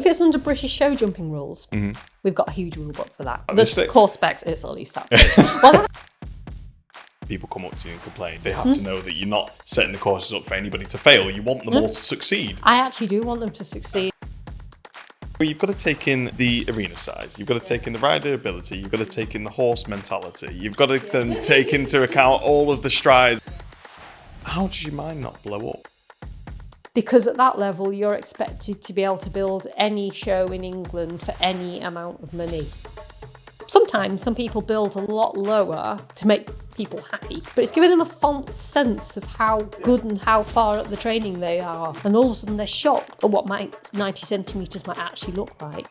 if it's under British show jumping rules, we've got a huge rule book for that. The course specs, it's at least that big. Well, people come up to you and complain. They have to know that you're not setting the courses up for anybody to fail. You want them all to succeed. I actually do want them to succeed. Well, you've got to take in the arena size. You've got to take in the rider ability. You've got to take in the horse mentality. You've got to then take into account all of the strides. How does your mind not blow up? Because at that level, you're expected to be able to build any show in England for any amount of money. Sometimes some people build a lot lower to make people happy, but it's giving them a false sense of how good and how far at the training they are. And all of a sudden they're shocked at what 90 centimetres might actually look like.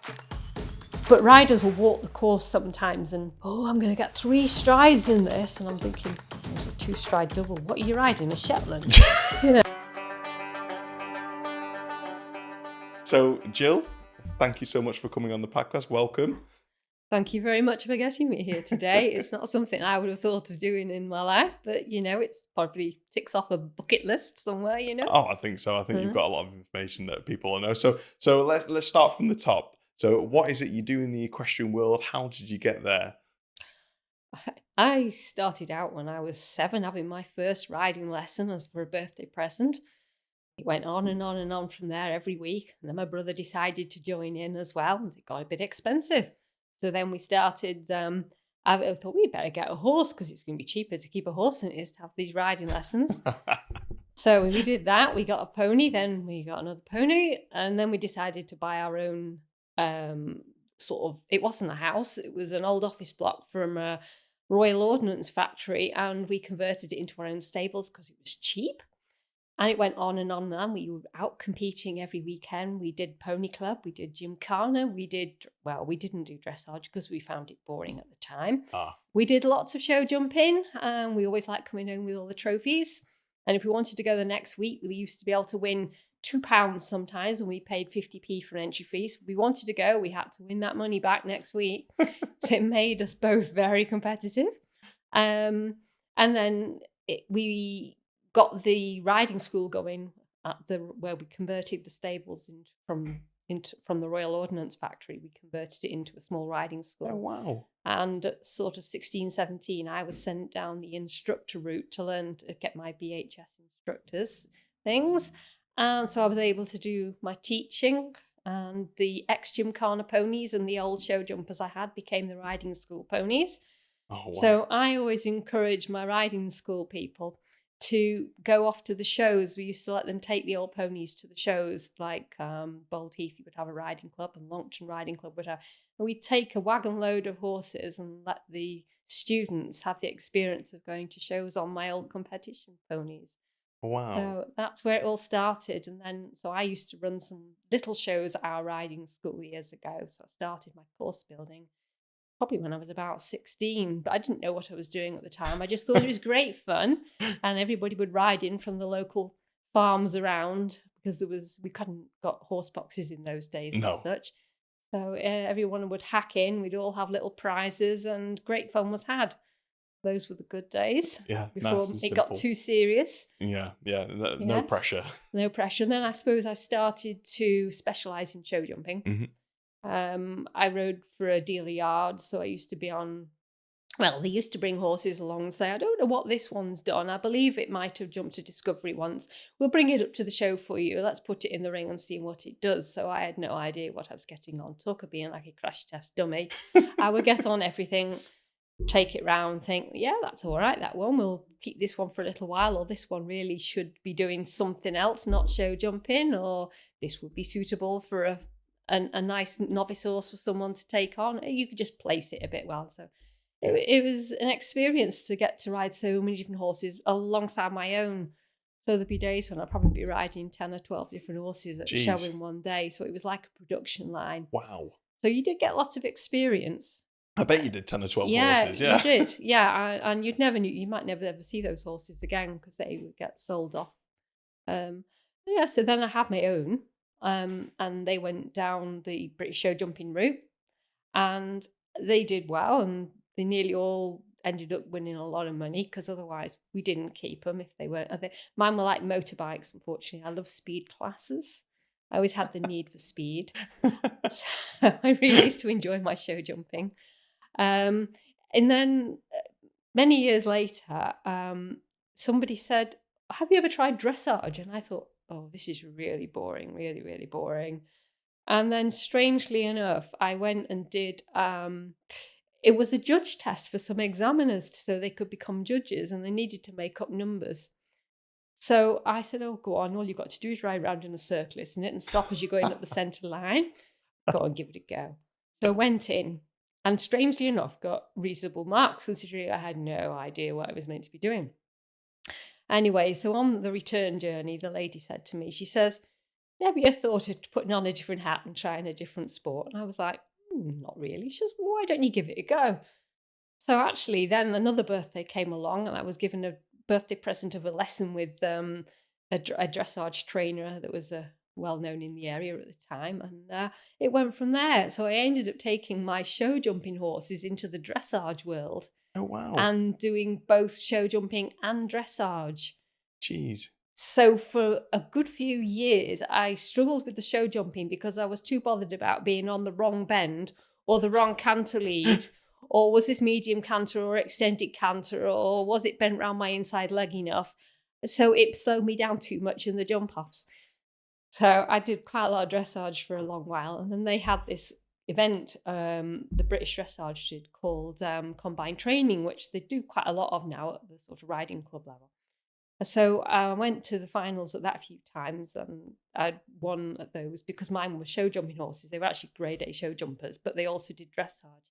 But riders will walk the course sometimes and, I'm going to get 3 strides in this. And I'm thinking, there's a 2-stride double. What are you riding, a Shetland? You know. So, Gill, thank you so much for coming on the podcast. Welcome. Thank you very much for getting me here today. It's not something I would have thought of doing in my life, but, it's probably ticks off a bucket list somewhere, Oh, I think so. I think you've got a lot of information that people will know. So let's start from the top. So what is it you do in the equestrian world? How did you get there? I started out when I was 7, having my first riding lesson for a birthday present. It went on and on and on from there every week. And then my brother decided to join in as well, and it got a bit expensive. So then we started, I thought we'd better get a horse because it's going to be cheaper to keep a horse than it is to have these riding lessons. So we did that. We got a pony, then we got another pony, and then we decided to buy our own it wasn't a house, it was an old office block from a Royal Ordnance factory, and we converted it into our own stables because it was cheap. And it went on and on and on. We were out competing every weekend. We did pony club, we did gymkhana, we didn't do dressage because we found it boring at the time. We did lots of show jumping, and we always liked coming home with all the trophies. And if we wanted to go the next week, we used to be able to win £2 sometimes when we paid 50p for entry fees. If we wanted to go, we had to win that money back next week. So it made us both very competitive. And then we got the riding school going at where we converted the stables from the Royal Ordnance factory. We converted it into a small riding school. Oh, wow. And at sort of 16, 17, I was sent down the instructor route to learn to get my BHS instructors things. And so I was able to do my teaching, and the ex-gymkhana ponies and the old show jumpers I had became the riding school ponies. Oh, wow. So I always encourage my riding school people to go off to the shows. We used to let them take the old ponies to the shows, like Bold Heath would have a riding club, and Longton Riding Club would have. And we'd take a wagon load of horses and let the students have the experience of going to shows on my old competition ponies. Wow. So that's where it all started. And then, so I used to run some little shows at our riding school years ago. So I started my course building probably when I was about 16, but I didn't know what I was doing at the time. I just thought it was great fun, and everybody would ride in from the local farms around, because we hadn't got horse boxes in those days as such. So everyone would hack in, we'd all have little prizes, and great fun was had. Those were the good days. Yeah, before it got too serious. Yeah. No pressure. No pressure. And then I suppose I started to specialise in show jumping. Mm-hmm. I rode for a dealer yard, so I used to be on, they used to bring horses along and say, I don't know what this one's done. I believe it might have jumped to Discovery once. We'll bring it up to the show for you. Let's put it in the ring and see what it does. So I had no idea what I was getting on. Talk of being like a crash test dummy. I would get on everything, take it round, think, yeah, that's all right, that one. We'll keep this one for a little while, or this one really should be doing something else, not show jumping, or this would be suitable for a nice novice horse for someone to take on. You could just place it a bit well. So it was an experience to get to ride so many different horses alongside my own. So there'd be days when I'd probably be riding 10 or 12 different horses at the show in one day. So it was like a production line. Wow. So you did get lots of experience. I bet you did 10 or 12 horses. Yeah, you did. Yeah, and you might never ever see those horses again because they would get sold off. So then I had my own. And they went down the British show jumping route, and they did well, and they nearly all ended up winning a lot of money, because otherwise we didn't keep them if they weren't. Mine were like motorbikes, unfortunately. I love speed classes. I always had the need for speed. So I really used to enjoy my show jumping. Um, and then many years later, somebody said, "Have you ever tried dressage?" And I thought, "Oh, this is really boring, really, really boring." And then, strangely enough, I went and did. It was a judge test for some examiners, so they could become judges, and they needed to make up numbers. So I said, "Oh, go on. All you've got to do is ride around in a circle, isn't it? And stop as you're going up the centre line. Go on, give it a go." So I went in and strangely enough got reasonable marks considering I had no idea what I was meant to be doing. Anyway, so on the return journey, the lady said to me, she says, "Have you thought of putting on a different hat and trying a different sport?" And I was like, Not really." She says, "Well, why don't you give it a go?" So actually, then another birthday came along, and I was given a birthday present of a lesson with a dressage trainer that was well known in the area at the time, and it went from there. So I ended up taking my show jumping horses into the dressage world Oh, wow. and doing both show jumping and dressage. Jeez. So for a good few years, I struggled with the show jumping because I was too bothered about being on the wrong bend or the wrong canter lead, or was this medium canter or extended canter, or was it bent round my inside leg enough? So it slowed me down too much in the jump offs. So I did quite a lot of dressage for a long while, and then they had this event, the British Dressage did, called Combined Training, which they do quite a lot of now at the sort of riding club level. So I went to the finals at that a few times, and I won at those because mine were show jumping horses. They were actually grade A show jumpers, but they also did dressage.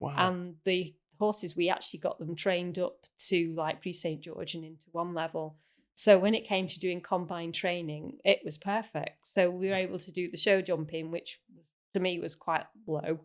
Wow. And the horses, we actually got them trained up to like Prix St George and into one level. So when it came to doing combined training, it was perfect. So we were able to do the show jumping, which to me was quite low,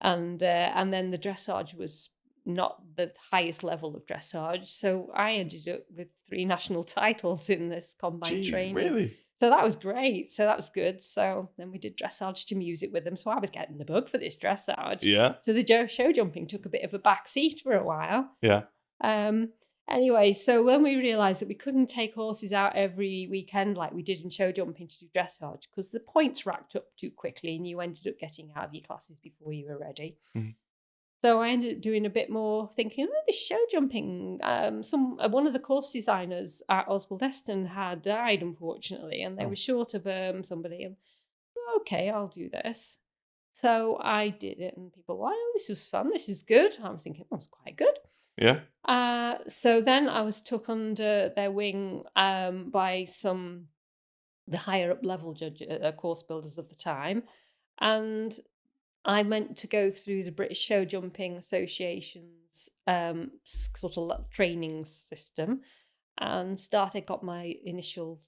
and then the dressage was not the highest level of dressage. So I ended up with 3 national titles in this combined Jeez, training. really? So that was great. So that was good. So then we did dressage to music with them. So I was getting the bug for this dressage. Yeah. So the show jumping took a bit of a back seat for a while. Yeah. Um, anyway, so when we realised that we couldn't take horses out every weekend like we did in show jumping to do dressage because the points racked up too quickly and you ended up getting out of your classes before you were ready. Mhm. So I ended up doing a bit more thinking, this show jumping. One of the course designers at Oswald-Eston had died, unfortunately, and they Oh. were short of somebody. And okay, I'll do this. So I did it, and people were like, "Oh, this was fun. This is good." I was thinking, "Oh, it's quite good." Yeah. So then I was took under their wing by the higher up level judge, course builders of the time, and I meant to go through the British Show Jumping Association's sort of training system and got my initial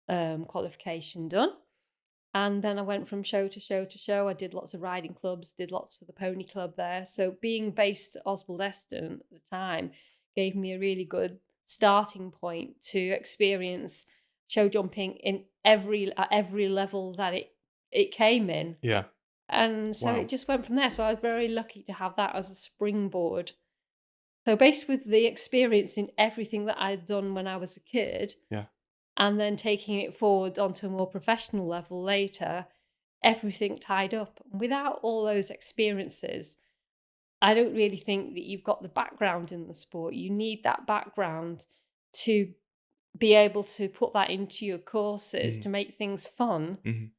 qualification done. And then I went from show to show to show. I did lots of riding clubs, did lots for the pony club there. So being based at Oswald-Eston at the time gave me a really good starting point to experience show jumping in at every level that it came in. Yeah. And so Wow. it just went from there. So I was very lucky to have that as a springboard. So based with the experience in everything that I'd done when I was a kid, Yeah. and then taking it forward onto a more professional level later, everything tied up. Without all those experiences, I don't really think that you've got the background in the sport. You need that background to be able to put that into your courses Mhm. to make things fun, Mhm.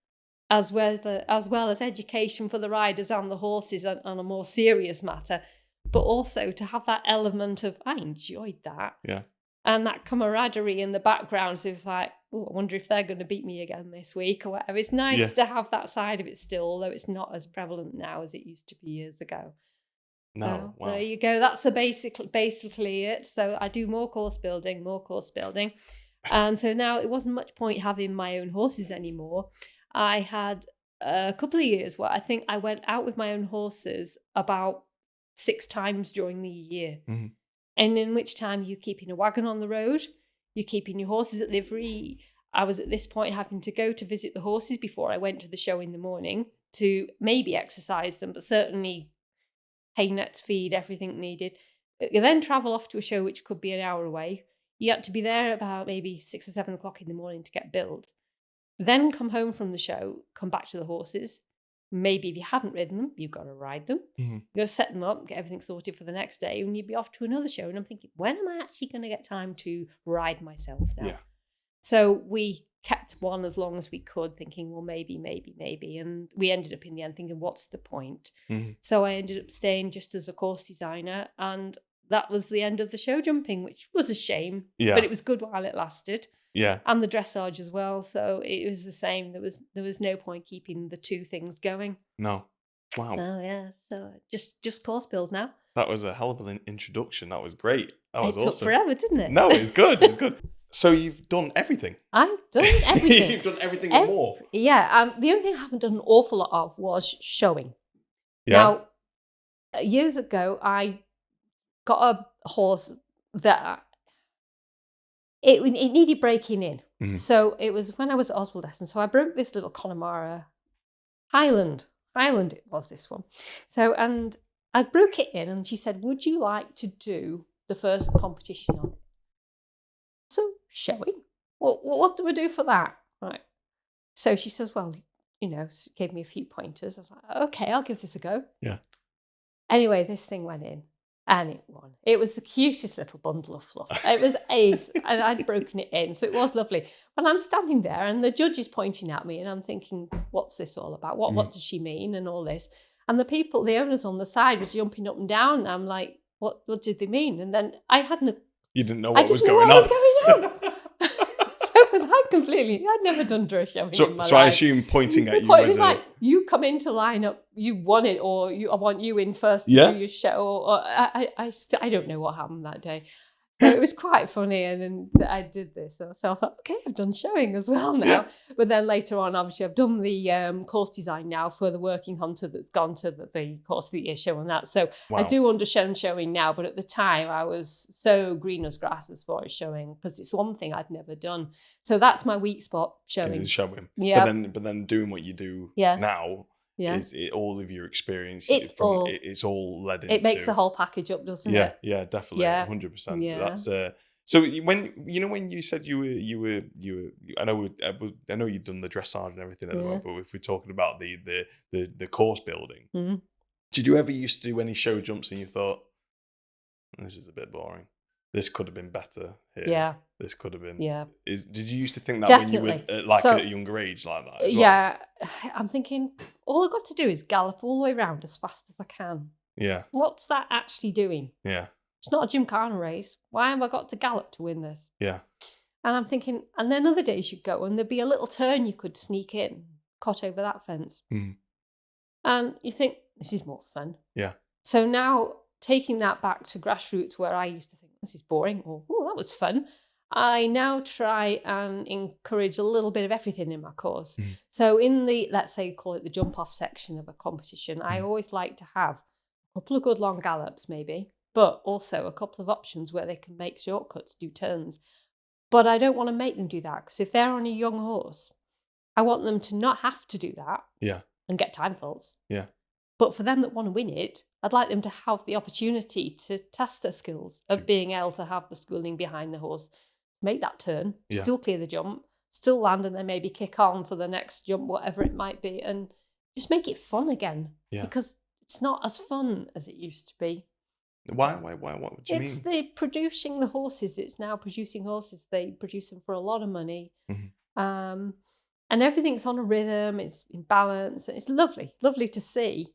as well as education for the riders and the horses on a more serious matter, but also to have that element of, I enjoyed that. Yeah. And that camaraderie in the background, so it's like, "Oh, I wonder if they're going to beat me again this week," or whatever. It's Yeah. nice to have that side of it still, although it's not as prevalent now as it used to be years ago. No. So there Wow. you go. That's basically it. So I do more course building, more course building. And so now it wasn't much point having my own horses anymore. I had a couple of years where I think I went out with my own horses about 6 times during the year. Mhm. And in which time you're keeping a wagon on the road, you're keeping your horses at livery. I was at this point having to go to visit the horses before I went to the show in the morning to maybe exercise them, but certainly hay nets, feed, everything needed. You then travel off to a show which could be an hour away. You had to be there about maybe 6 or 7 o'clock in the morning to get billed. then come home from the show, come back to the horses. Maybe if you hadn't ridden them, you've got to ride them. Mm-hmm. You go set them up, get everything sorted for the next day, and you'd be off to another show. And I'm thinking, when am I actually going to get time to ride myself now? Yeah. So we kept one as long as we could, thinking, well, maybe. And we ended up in the end thinking, what's the point? Mm-hmm. So I ended up staying just as a course designer. And that was the end of the show jumping, which was a shame. Yeah. But it was good while it lasted. Yeah. And the dressage as well. So it was the same. There was no point keeping the two things going. No. Wow. So yeah, so just course build now. That was a hell of an introduction. That was great. That was It took awesome. forever, didn't it? No, it's good. It's good. So you've done everything. I've done everything. You've done everything and more. Yeah. The only thing I haven't done an awful lot of was showing. Yeah. Now, years ago, I got a horse that it needed breaking in. Mhm. So it was when I was at Oswald Essen. So I broke this little Connemara Highland it was, this one. So, and I broke it in, and she said, would you like to do the first competition on it? So showing. Well, what do I do for that? Right. So she says, well, gave me a few pointers. I was like, okay, I'll give this a go. Yeah. Anyway, this thing went in and it won. It was the cutest little bundle of fluff. It was ace, and I'd broken it in. So it was lovely. But I'm standing there and the judge is pointing at me and I'm thinking, what's this all about? What does she mean? And all this. And the owners on the side were jumping up and down. And I'm like, what did they mean? And then You didn't know what was going on. Because I'd never done dress showing in my So life. I assume pointing at you It was was like, you come into line up, you won it, or I want you in first to Yeah. do your show. Or I don't know what happened that day. So it was quite funny, and then I did this. So I thought, okay, I've done showing as well now. Yeah. But then later on, obviously, I've done the course design now for the working hunter that's gone to the course of the year show and that. So Wow. I do understand showing now, but at the time I was so green as grass as far as showing, because it's one thing I'd never done. So that's my weak spot, showing. Is showing. Yeah. But then doing what you do Yeah. now. Yeah. All of your experience. It's all led into. It makes the whole package up, doesn't it? Yeah, definitely, Yeah. 100%. Yeah. That's so when you said you were I know you've done the dressage and everything at the moment, but if we're talking about the course building, did you ever used to do any show jumps and you thought, this is a bit boring? This could have been better here. Yeah. This could have been. Yeah. Did you used to think that Definitely. when you were at a younger age like that? As well? Yeah. I'm thinking, all I've got to do is gallop all the way around as fast as I can. Yeah. What's that actually doing? Yeah. It's not a gymkhana race. Why have I got to gallop to win this? Yeah. And I'm thinking, and then other days you'd go and there'd be a little turn you could sneak in, cut over that fence. Mm. And you think, this is more fun. Yeah. So now taking that back to grassroots, where I used to think, this is boring, or, oh, that was fun. I now try and encourage a little bit of everything in my course. Mm. So in the, let's say, call it the jump off section of a competition, I always like to have a couple of good long gallops maybe, but also a couple of options where they can make shortcuts, do turns. But I don't want to make them do that, because if they're on a young horse, I want them to not have to do that. Yeah. And get time faults. Yeah. But for them that want to win it, I'd like them to have the opportunity to test their skills of being able to have the schooling behind the horse, make that turn, still clear the jump, still land, and then maybe kick on for the next jump, whatever it might be, and just make it fun again. Yeah. Because it's not as fun as it used to be. Why? What do you mean? It's the producing the horses. It's now producing horses. They produce them for a lot of money. Mm-hmm. And everything's on a rhythm. It's in balance. And it's lovely to see.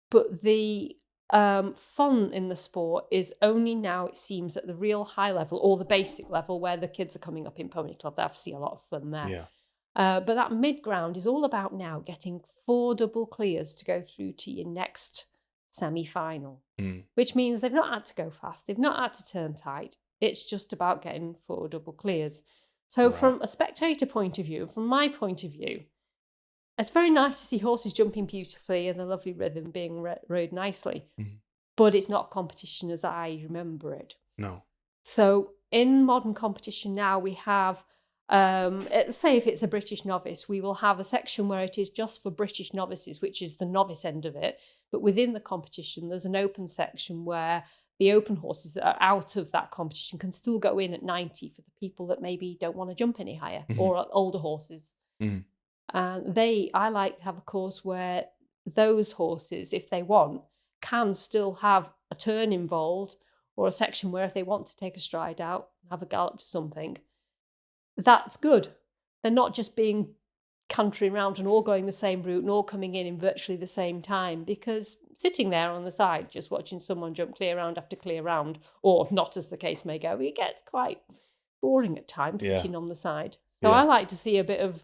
But the fun in the sport is only now, it seems, at the real high level or the basic level where the kids are coming up in Pony Club. They have to see a lot of fun there. Yeah. But that mid-ground is all about now getting 4 double clears to go through to your next semi-final, which means they've not had to go fast. They've not had to turn tight. It's just about getting 4 double clears. So from a spectator point of view, from my point of view, it's very nice to see horses jumping beautifully and the lovely rhythm being rode nicely, but it's not competition as I remember it. No. So in modern competition now, we have, say if it's a British novice, we will have a section where it is just for British novices, which is the novice end of it. But within the competition, there's an open section where the open horses that are out of that competition can still go in at 90 for the people that maybe don't want to jump any higher, or older horses. And I like to have a course where those horses, if they want, can still have a turn involved, or a section where if they want to take a stride out, have a gallop to something, that's good. They're not just being cantering around and all going the same route and all coming in virtually the same time, because sitting there on the side just watching someone jump clear round after clear round, or not as the case may go, it gets quite boring at times sitting on the side. So I like to see a bit of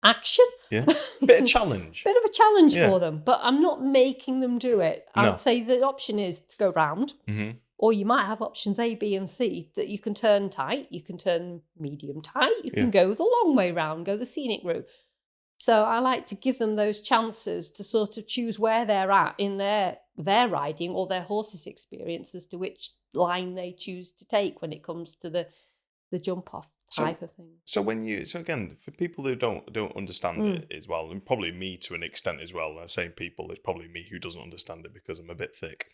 action. Yeah. Bit of challenge. Bit of a challenge for them, but I'm not making them do it. No. I'd say the option is to go round, or you might have options A, B, and C that you can turn tight, you can turn medium tight, you can go the long way round, go the scenic route. So I like to give them those chances to sort of choose where they're at in their riding or their horse's experience as to which line they choose to take when it comes to the jump off type of thing. So again, for people who don't understand it as well, and probably me to an extent as well, and I say people, it's probably me who doesn't understand it because I'm a bit thick.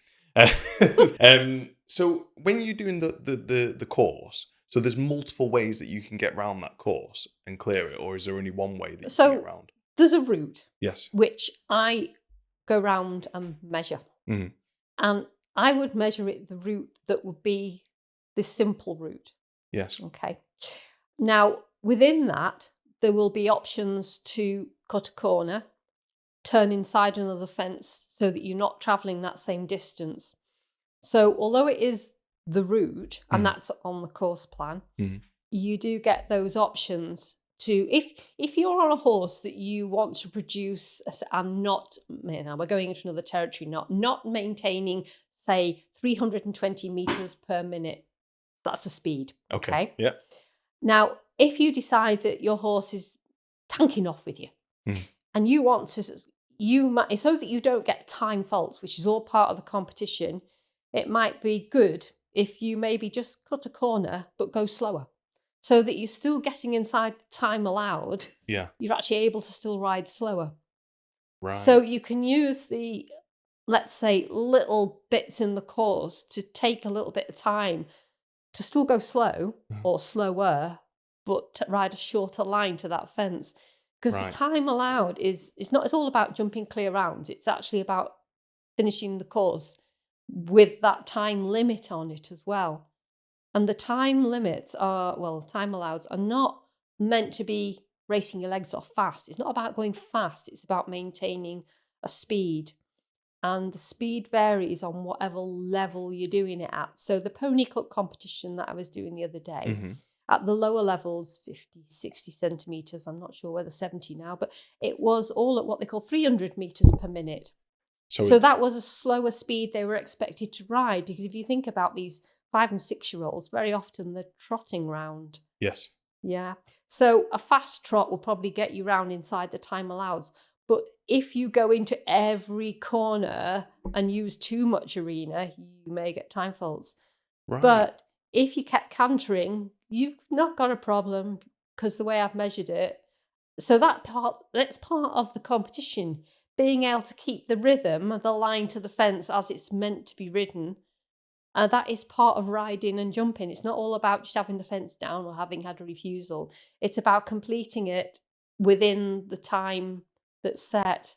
So when you're doing the course, so there's multiple ways that you can get around that course and clear it, or is there only one way that you can get around? There's a route. Yes. Which I go round and measure. And I would measure it the route that would be the simple route. Yes. Okay. Now, within that, there will be options to cut a corner, turn inside another fence so that you're not travelling that same distance. So although it is the route, and that's on the course plan, you do get those options to, if you're on a horse that you want to produce and not, we're going into another territory, not maintaining, say, 320 meters per minute. That's a speed. Okay. Yeah. Now, if you decide that your horse is tanking off with you, and you want to, so that you don't get time faults, which is all part of the competition, it might be good if you maybe just cut a corner but go slower, so that you're still getting inside the time allowed. Yeah. You're actually able to still ride slower. Right. So you can use the, let's say, little bits in the course to take a little bit of time to still go slow or slower, but to ride a shorter line to that fence. Because the time allowed it's all about jumping clear rounds. It's actually about finishing the course with that time limit on it as well. And the time limits time alloweds are not meant to be racing your legs off fast. It's not about going fast. It's about maintaining a speed. And the speed varies on whatever level you're doing it at. So the Pony Club competition that I was doing the other day, at the lower levels, 50, 60 centimetres, I'm not sure whether 70 now, but it was all at what they call 300 metres per minute. So that was a slower speed they were expected to ride, because if you think about these 5 and 6-year-olds, very often they're trotting round. Yes. Yeah. So a fast trot will probably get you round inside the time allowed. But if you go into every corner and use too much arena, you may get time faults. Right. But if you kept cantering, you've not got a problem, because the way I've measured it. So that's part of the competition, being able to keep the rhythm, the line to the fence as it's meant to be ridden. That is part of riding and jumping. It's not all about just having the fence down or having had a refusal. It's about completing it within the time that's set.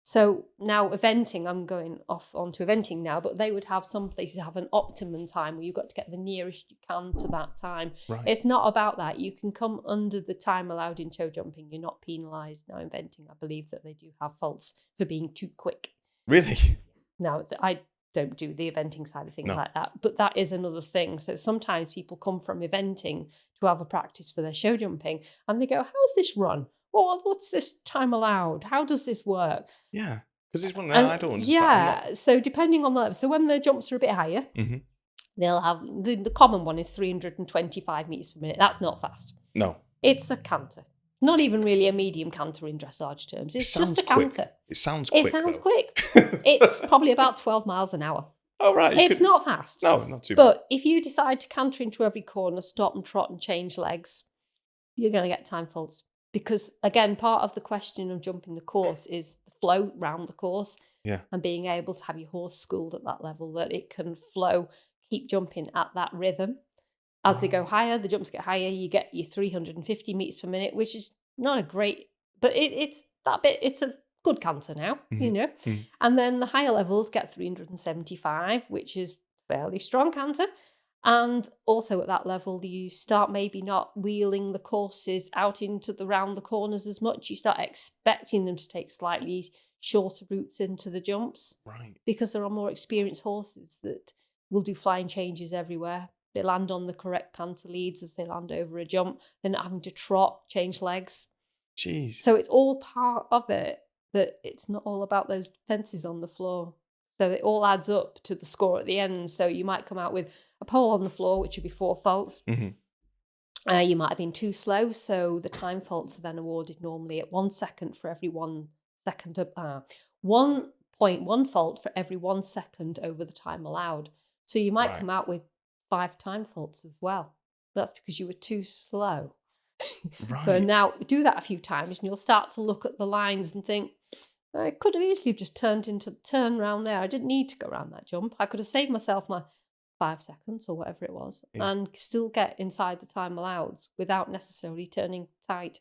So now eventing, I'm going off onto eventing now, but they would have some places have an optimum time where you've got to get the nearest you can to that time. Right. It's not about that. You can come under the time allowed in show jumping. You're not penalised. Now eventing, I believe that they do have faults for being too quick. Really? Now, I don't do the eventing side of things like that, but that is another thing. So sometimes people come from eventing to have a practice for their show jumping, and they go, how's this run? Well, what's this time allowed? How does this work? Yeah, because it's one that I don't understand. Yeah, so depending on the level. So when the jumps are a bit higher, they'll have, the common one is 325 metres per minute. That's not fast. No. It's a canter. Not even really a medium canter in dressage terms. It's just a canter. It sounds quick. It sounds quick. It's probably about 12 miles an hour. Oh, right. It's not fast. No, not too bad. But if you decide to canter into every corner, stop and trot and change legs, you're going to get time faults. Because, again, part of the question of jumping the course is the flow round the course. Yeah. And being able to have your horse schooled at that level, that it can flow, keep jumping at that rhythm. As they go higher, the jumps get higher, you get your 350 metres per minute, which is not a great but it's that bit. It's a good canter now, Mm-hmm. And then the higher levels get 375, which is fairly strong canter. And also at that level, you start maybe not wheeling the courses out into round the corners as much. You start expecting them to take slightly shorter routes into the jumps, Right. because there are more experienced horses that will do flying changes everywhere. They land on the correct canter leads as they land over a jump. They're not having to trot, change legs. Jeez. So it's all part of it, that it's not all about those fences on the floor. So it all adds up to the score at the end. So you might come out with a pole on the floor, which would be 4 faults. Mm-hmm. You might have been too slow. So the time faults are then awarded normally at 1 second for every 1 second. 1.1 fault for every 1 second over the time allowed. So you might Right. come out with 5 time faults as well. That's because you were too slow. Right. But now do that a few times and you'll start to look at the lines and think, I could have easily just turn around there. I didn't need to go around that jump. I could have saved myself my 5 seconds or whatever it was, and still get inside the time allowed without necessarily turning tight.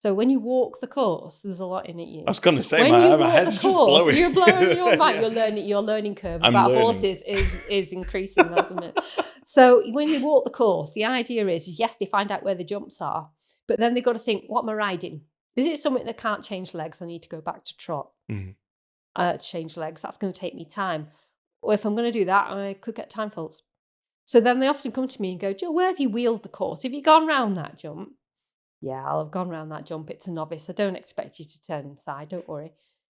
So when you walk the course, there's a lot in it. I was going to say, when my you walk head's the just course, blowing. you're blowing your mind. Yeah. Your learning curve I'm about learning. horses is increasing, isn't it? So when you walk the course, the idea is, yes, they find out where the jumps are, but then they've got to think, what am I riding? Is it something that can't change legs? I need to go back to trot. Mm-hmm. To change legs. That's going to take me time. Or if I'm going to do that, I could get time faults. So then they often come to me and go, Jill, where have you wheeled the course? Have you gone round that jump? Yeah, I'll have gone round that jump. It's a novice. I don't expect you to turn inside. Don't worry.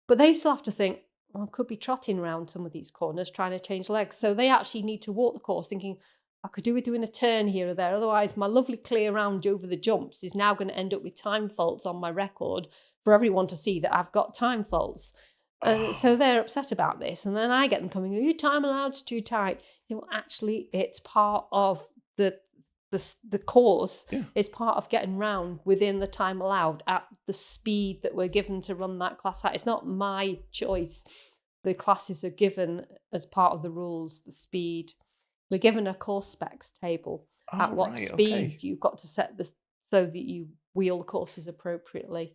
But they still have to think, I could be trotting around some of these corners trying to change legs. So they actually need to walk the course thinking, I could do with doing a turn here or there. Otherwise, my lovely clear round over the jumps is now going to end up with time faults on my record for everyone to see that I've got time faults. And so they're upset about this. And then I get them coming, your time allowed's too tight. Well, actually, it's part of the course. Yeah. Is part of getting round within the time allowed at the speed that we're given to run that class at. It's not my choice. The classes are given as part of the rules, the speed. We're given a course specs table at what speeds you've got to set this so that you wheel the courses appropriately.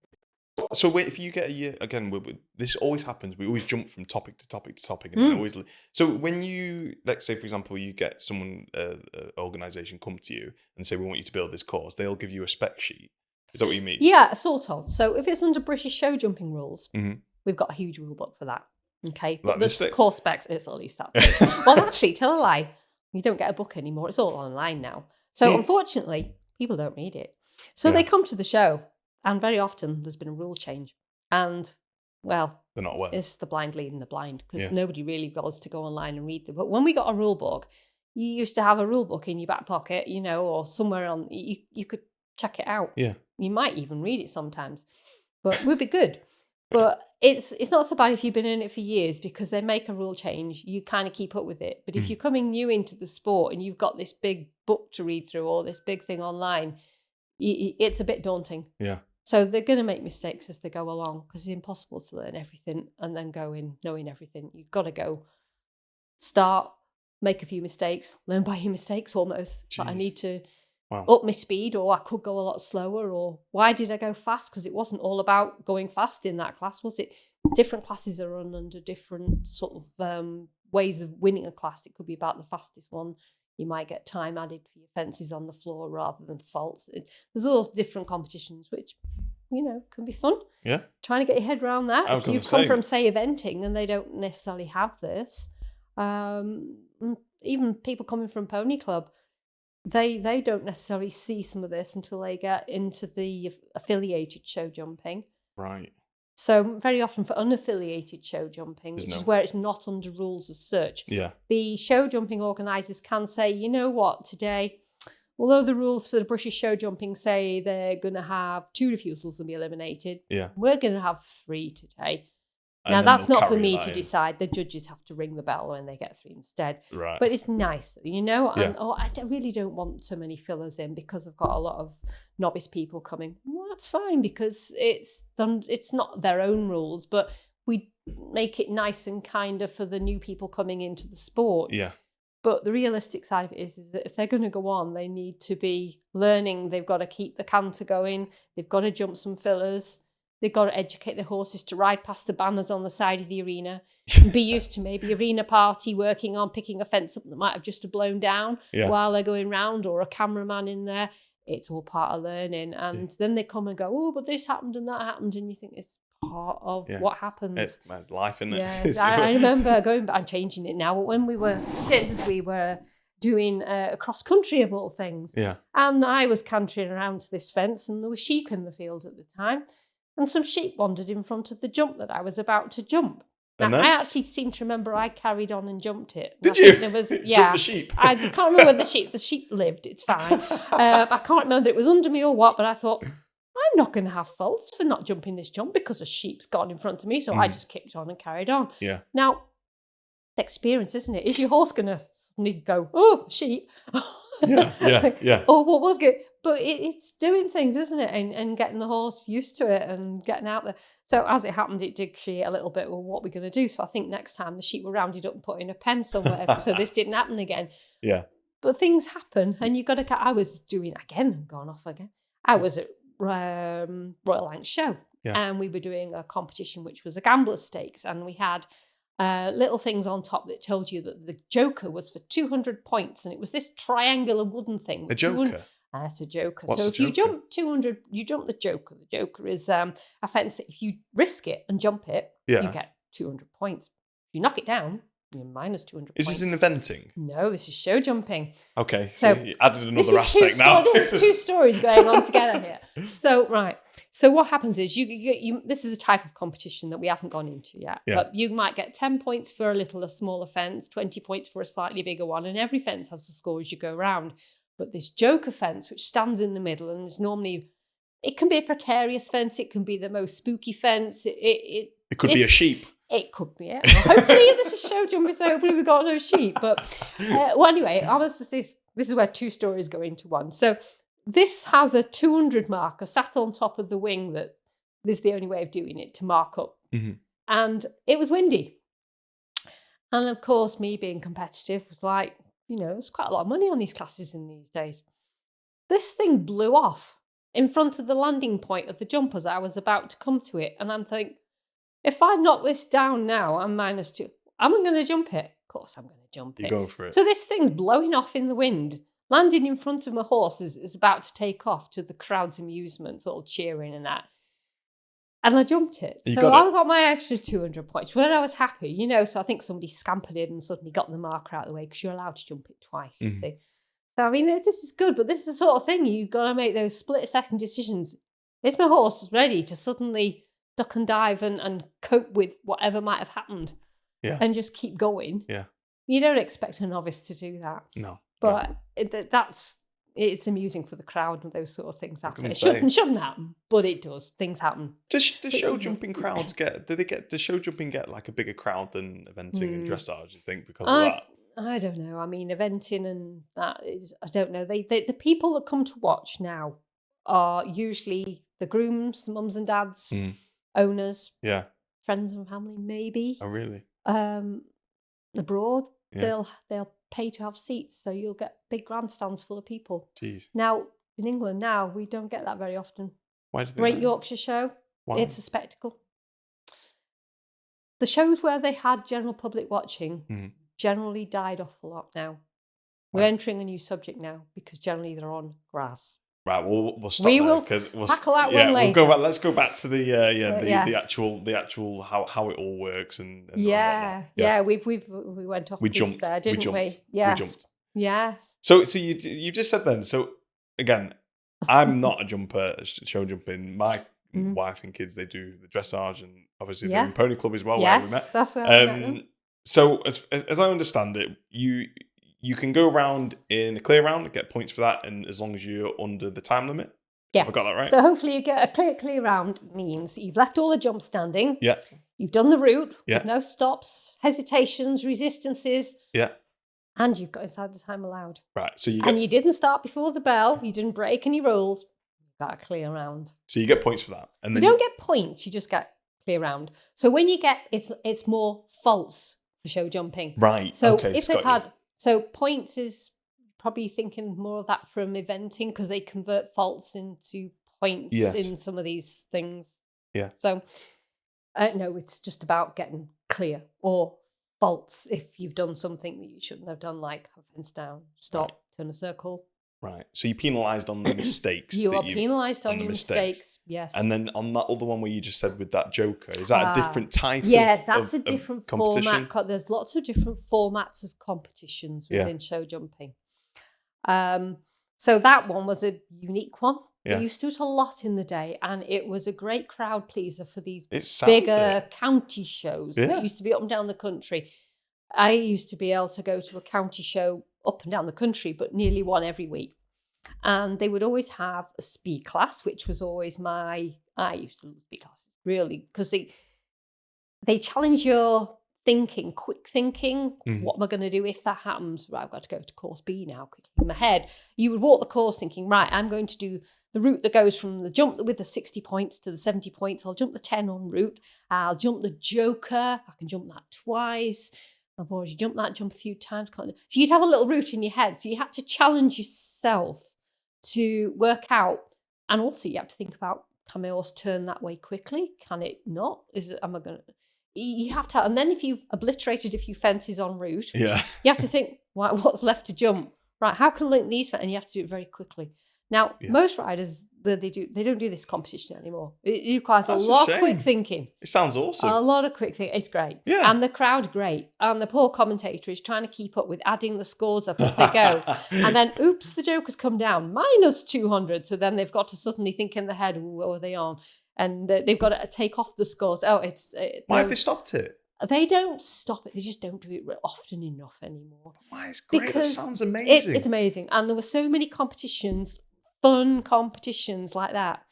So wait, if you get a year again, this always happens. We always jump from topic to topic to topic, and then always. So when you, let's say, for example, you get someone, organization come to you and say, "We want you to build this course." They'll give you a spec sheet. Is that what you mean? Yeah, sort of. So if it's under British show jumping rules, Mm-hmm. we've got a huge rule book for that. Okay, Like but the course specs is at least that big. Well, actually, tell a lie. You don't get a book anymore. It's all online now. So unfortunately, people don't read it. So they come to the show. And very often there's been a rule change. And, well, They're not well. It's the blind leading the blind, because nobody really goes to go online and read them. But when we got a rule book, you used to have a rule book in your back pocket, or somewhere on, you could check it out. Yeah. You might even read it sometimes, but it would be good. But it's not so bad if you've been in it for years, because they make a rule change, you kind of keep up with it. But if you're coming new into the sport and you've got this big book to read through or this big thing online, it's a bit daunting. Yeah. So they're going to make mistakes as they go along, because it's impossible to learn everything and then go in knowing everything. You've got to go start, make a few mistakes, learn by your mistakes almost. But I need to up my speed, or I could go a lot slower, or why did I go fast? Because it wasn't all about going fast in that class, was it? Different classes are run under different sort of ways of winning a class. It could be about the fastest one. You might get time added for your fences on the floor rather than faults. There's all different competitions, which, can be fun. Yeah. Trying to get your head around that. If you've come from, say, eventing and they don't necessarily have this, even people coming from Pony Club, they don't necessarily see some of this until they get into the affiliated show jumping. Right. So very often for unaffiliated show jumping, which is where it's not under rules as such, the show jumping organisers can say, you know what, today, although the rules for the British show jumping say they're going to have 2 refusals and be eliminated, we're going to have 3 today. Now, that's not for me to decide. The judges have to ring the bell when they get 3 instead. Right. But it's nice, And I really don't want so many fillers in, because I've got a lot of novice people coming. Well, that's fine, because it's not their own rules, but we make it nice and kinder for the new people coming into the sport. Yeah. But the realistic side of it is that if they're going to go on, they need to be learning. They've got to keep the canter going. They've got to jump some fillers. They've got to educate their horses to ride past the banners on the side of the arena, and be used to maybe arena party working on picking a fence up that might have just blown down while they're going round, or a cameraman in there. It's all part of learning. And then they come and go, oh, but this happened and that happened. And you think it's part of what happens. It's life, isn't it? Yeah, I remember going back and changing it now. But when we were kids, we were doing a cross country of all things. Yeah. And I was cantering around to this fence, and there were sheep in the field at the time. And some sheep wandered in front of the jump that I was about to jump. Now, I actually seem to remember I carried on and jumped it. Did you? There was, Jump the sheep? I can't remember where the sheep lived. It's fine. I can't remember if it was under me or what, but I thought, I'm not going to have faults for not jumping this jump because a sheep's gone in front of me. So I just kicked on and carried on. Yeah. Now, experience, isn't it? Is your horse going to suddenly go, oh, sheep? Yeah. Or what was good? But it's doing things, isn't it? And getting the horse used to it and getting out there. So as it happened, it did create a little bit, well, what we're going to do. So I think next time the sheep were rounded up and put in a pen somewhere so this didn't happen again. Yeah. But things happen, and you've got to, I was doing, again, I'm going off again. I was at Royal Lancs Show, and we were doing a competition, which was a gambler's stakes. And we had little things on top that told you that the joker was for 200 points. And it was this triangular wooden thing. A joker? That's a joker. What's so a if you joker? jump 200, you jump the joker. The joker is a fence that if you risk it and jump it, you get 200 points. If you knock it down, you're minus 200 Is points. this in eventing? No, this is show jumping. Okay, so you added another aspect now. This is two stories going on together here. So, right. So what happens is you this is a type of competition that we haven't gone into yet. Yeah. But you might get 10 points for a smaller fence, 20 points for a slightly bigger one, and every fence has a score as you go around. But this joker fence, which stands in the middle, and it's normally, it can be a precarious fence, it can be the most spooky fence. It could be a sheep. It could be it. Well, hopefully this is show jumping, so hopefully we've got no sheep. But well, anyway, this is where two stories go into one. So this has a 200 marker sat on top of the wing that this is the only way of doing it, to mark up. Mm-hmm. And it was windy. And of course, me being competitive was like, there's quite a lot of money on these classes in these days. This thing blew off in front of the landing point of the jump as I was about to come to it. And I'm thinking, if I knock this down now, I'm -2. Am I going to jump it? Of course I'm going to jump it. You go for it. So this thing's blowing off in the wind, landing in front of my horse is about to take off, to the crowd's amusement, all cheering and that. And I jumped it. So I got my extra 200 points. Well, I was happy, so I think somebody scampered in and suddenly got the marker out of the way, because you're allowed to jump it twice, you see. So, I mean, this is good, but this is the sort of thing you've got to make those split-second decisions. Is my horse ready to suddenly duck and dive and cope with whatever might have happened? Yeah. And just keep going? Yeah. You don't expect a novice to do that. No. But it's amusing for the crowd and those sort of things happen. It shouldn't happen, but it does. Things happen. Does show jumping crowds does show jumping get like a bigger crowd than eventing and dressage, you think, because of that? I don't know. I mean, eventing and that is, I don't know. The people that come to watch now are usually the grooms, the mums and dads, owners, friends and family, maybe. Oh, really? Abroad, they'll pay to have seats, so you'll get big grandstands full of people. Jeez. Now, in England now, we don't get that very often. Why do they Great Yorkshire Show, Why? It's a spectacle. The shows where they had general public watching generally died off a lot now. We're entering a new subject now, because generally they're on grass. Right, we'll stop We there, will because tackle that one later. We'll go back. Let's go back to the yes. actual how it all works and We went off we piece jumped there, didn't we? Yes. Yes. We jumped. Yes. So you just said then. So again, I'm not a jumper. Show jumping. My wife and kids, they do the dressage, and obviously they're in pony club as well. Yes, where we met. that's where we met them. So as I understand it, you can go around in a clear round and get points for that, and as long as you're under the time limit. Yeah. Have I got that right? So hopefully you get a clear round means you've left all the jumps standing. Yeah. You've done the route Yeah. with no stops, hesitations, resistances. Yeah. And you've got inside the time allowed. Right. So and you didn't start before the bell. You didn't break any rules. You've got a clear round. So you get points for that. And then you don't get points. You just get clear round. So when you get, it's more faults for show jumping. Right. So okay, if they've had, so points is probably thinking more of that from eventing, because they convert faults into points in some of these things. Yeah. So no, it's just about getting clear or faults if you've done something that you shouldn't have done, like have fence down, stop, turn a circle. Right. So you're penalised on the mistakes You that are you penalised on the your mistakes. Yes. And then on that other one where you just said with that Joker, is that a different type yes, of that's a of different competition? format. There's lots of different formats of competitions Yeah. within show jumping. So that one was a unique one. Yeah. They used to do it a lot in the day, and it was a great crowd pleaser for these It sounds bigger it. county shows Yeah. that used to be up and down the country. I used to be able to go to a county show up and down the country, but nearly one every week. And they would always have a speed class, which was always I used to love speed classes, really, because they challenge your thinking, quick thinking. What am I going to do if that happens? Right, I've got to go to course B now, quickly in my head. You would walk the course thinking, right, I'm going to do the route that goes from the jump with the 60 points to the 70 points. I'll jump the 10 on route. I'll jump the Joker. I can jump that twice. I've already jumped that jump a few times. So you'd have a little route in your head. So you had to challenge yourself to work out. And also you have to think about, can my horse turn that way quickly? Can it not? Am I going to... You have to... And then if you've obliterated a few fences en route, you have to think, what's left to jump? Right, how can I link these? And you have to do it very quickly. Now, most riders, they don't do this competition anymore. It requires a lot of quick thinking. It sounds awesome. A lot of quick thinking. It's great. Yeah. And the crowd, great. And the poor commentator is trying to keep up with adding the scores up as they go. And then, oops, the Joker's come down, minus 200. So then they've got to suddenly think in their head, what are they on? And they've got to take off the scores. Oh, why have they stopped it? They don't stop it. They just don't do it often enough anymore. Why, it's great. That sounds amazing. It's amazing. And there were so many competitions, fun competitions like that.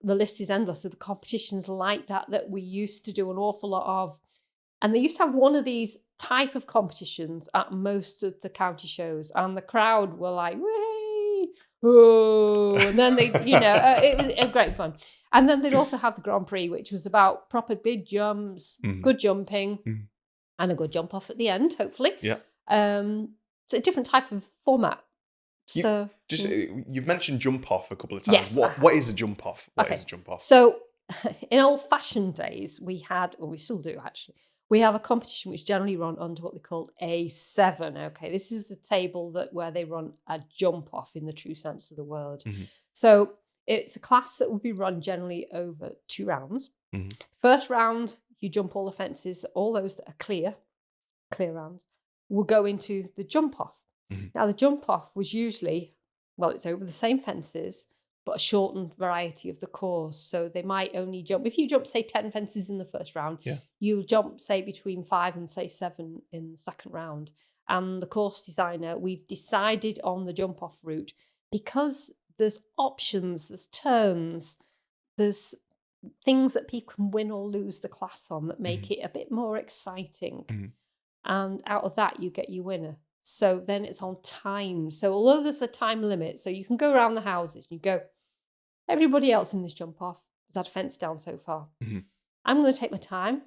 The list is endless of the competitions like that we used to do an awful lot of. And they used to have one of these type of competitions at most of the county shows. And the crowd were like, way, oh, and then they, it was great fun. And then they'd also have the Grand Prix, which was about proper big jumps, good jumping, and a good jump off at the end, hopefully. Yeah. So a different type of format. So you've mentioned jump off a couple of times. Yes. What is a jump off? What is a jump off? So in old-fashioned days, we had, or we still do actually, we have a competition which generally run under what they call A7. Okay, this is the table where they run a jump off in the true sense of the word. So it's a class that will be run generally over 2 rounds. First round, you jump all the fences, all those that are clear rounds, will go into the jump off. Now, the jump off was usually, it's over the same fences, but a shortened variety of the course. So they might only jump, if you jump, say, 10 fences in the first round, you'll jump, say, between 5 and, say, 7 in the second round. And the course designer, we've decided on the jump off route because there's options, there's turns, there's things that people can win or lose the class on that make it a bit more exciting. And out of that, you get your winner. So then it's on time. So although there's a time limit, so you can go around the houses and you go, everybody else in this jump off has had a fence down so far. I'm going to take my time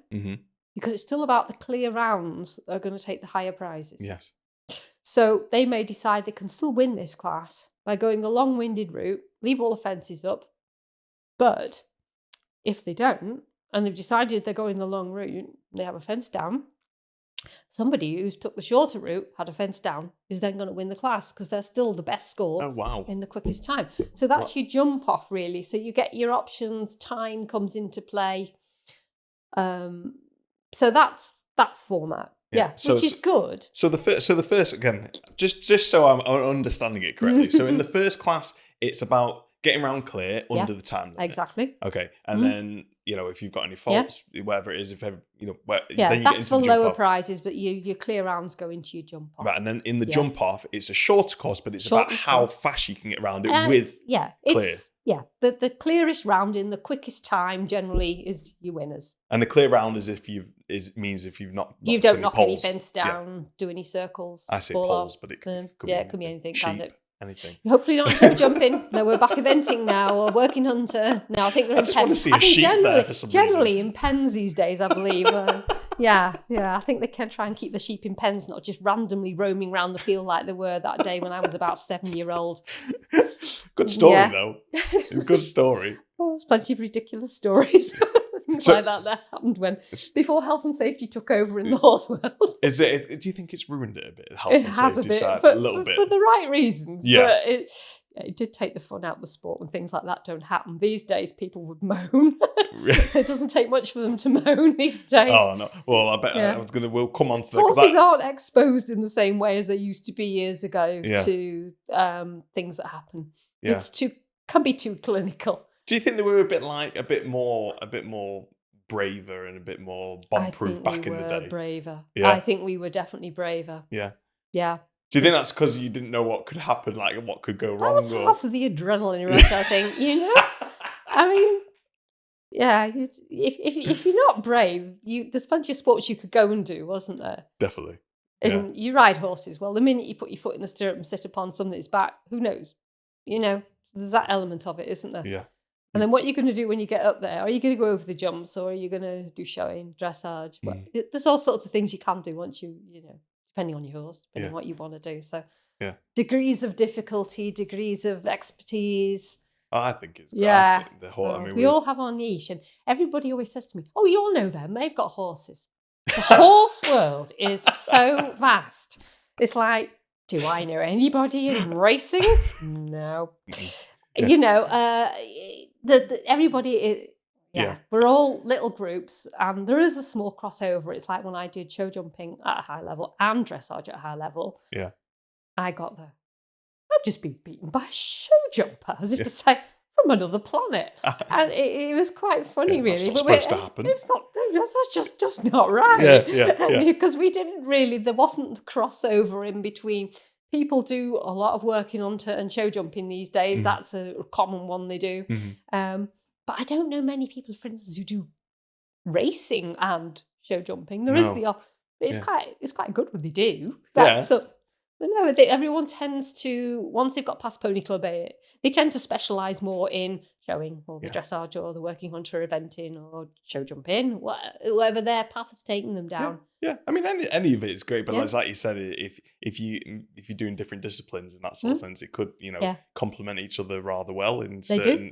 because it's still about the clear rounds that are going to take the higher prizes. Yes. So they may decide they can still win this class by going the long-winded route, leave all the fences up. But if they don't, and they've decided they're going the long route, they have a fence down, somebody who's took the shorter route, had a fence down, is then going to win the class because they're still the best score in the quickest time. So that's your jump off, really. So you get your options, time comes into play. So that's that format. So which is good. So the first again, just so I'm understanding it correctly. So in the first class, it's about getting around clear under the time limit. Exactly. Okay, and then if you've got any faults, whatever it is, then you that's get into for the lower jump prizes, but your clear rounds go into your jump off. Right, and then in the jump off, it's a shorter course, but it's about how fast you can get around it with clear. The clearest round in the quickest time generally is your winners. And the clear round is means if you've not you don't knock any fence down, do any circles. I say poles, but it could be anything. Sheep, anything. Hopefully not show jumping. No, we're back eventing now, or working hunter. No, I think they're in just want to see a sheep there for some generally reason. In pens these days, I believe. I think they can try and keep the sheep in pens, not just randomly roaming around the field like they were that day when I was about 7-year-old. Good story though. Good story. Oh, there's plenty of ridiculous stories. Things like that happened before health and safety took over in the horse world. Do you think it's ruined it a bit? Health It and has safety a bit, side, for, a little bit for the right reasons. Yeah. But it did take the fun out of the sport when things like that don't happen. These days, people would moan. It doesn't take much for them to moan these days. Oh no! Well, I bet we'll come on to that. Horses aren't exposed in the same way as they used to be years ago Yeah. to things that happen. Yeah. Can be too clinical. Do you think they were a bit more braver and a bit more bomb-proof back in the day? Braver. Yeah. I think we were definitely braver. Yeah. Yeah. Do you think that's because you didn't know what could happen, like what could go wrong? That was half of the adrenaline rush, I think. I mean, yeah. If you're not brave, there's plenty of sports you could go and do, wasn't there? Definitely. And you ride horses. Well, the minute you put your foot in the stirrup and sit upon something's back, who knows? There's that element of it, isn't there? Yeah. And then what are you going to do when you get up there? Are you going to go over the jumps, or are you going to do showing, dressage? There's all sorts of things you can do once depending on your horse, depending on what you want to do. So degrees of difficulty, degrees of expertise. I think it's yeah. We all have our niche, and everybody always says to me, "Oh, you all know them. They've got horses." The horse world is so vast. It's like, do I know anybody in racing? No. Everybody. We're all little groups, and there is a small crossover. It's like when I did show jumping at a high level and dressage at a high level. Yeah. I got there. I've just been beaten by a show jumper, as if to say, from another planet. And it was quite funny, really. That's not supposed to happen. It's not, that's just not right. Yeah. Because we didn't really, there wasn't the crossover in between. People do a lot of working onto and show jumping these days. Mm-hmm. That's a common one they do. Mm-hmm. But I don't know many people, for instance, who do racing and show jumping. There is it's quite good when they do. But no, everyone tends to, once they've got past Pony Club, they tend to specialise more in showing or the dressage or the working hunter eventing or show jumping, whatever their path has taken them down. Yeah. I mean, any of it is great, but like you said, if you're doing different disciplines in that sort of sense, it could complement each other rather well in certain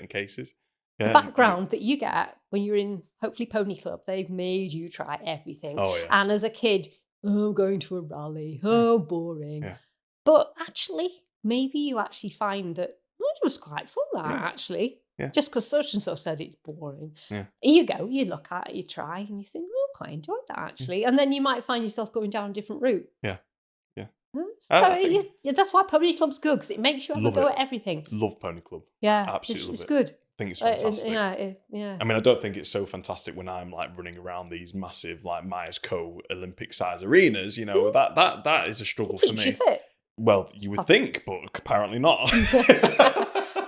cases. Yeah. The background that you get when you're in hopefully Pony Club, they've made you try everything. Oh yeah. And as a kid, I'm going to a rally. Oh, boring. Yeah. But actually, maybe you actually find that it was quite fun, actually. Yeah. Just because such and so said it's boring. Yeah. And you go, you look at it, you try, and you think, oh, I quite enjoyed that, actually. And then you might find yourself going down a different route. Yeah. Yeah. So that's why Pony Club's good, because it makes you have a go at everything. Love Pony Club. Yeah. Absolutely. It's good. I think it's fantastic. Yeah. I mean, I don't think it's so fantastic when I'm like running around these massive like Myers Co Olympic size arenas. That is a struggle for me. You fit. Well, you would think, but apparently not.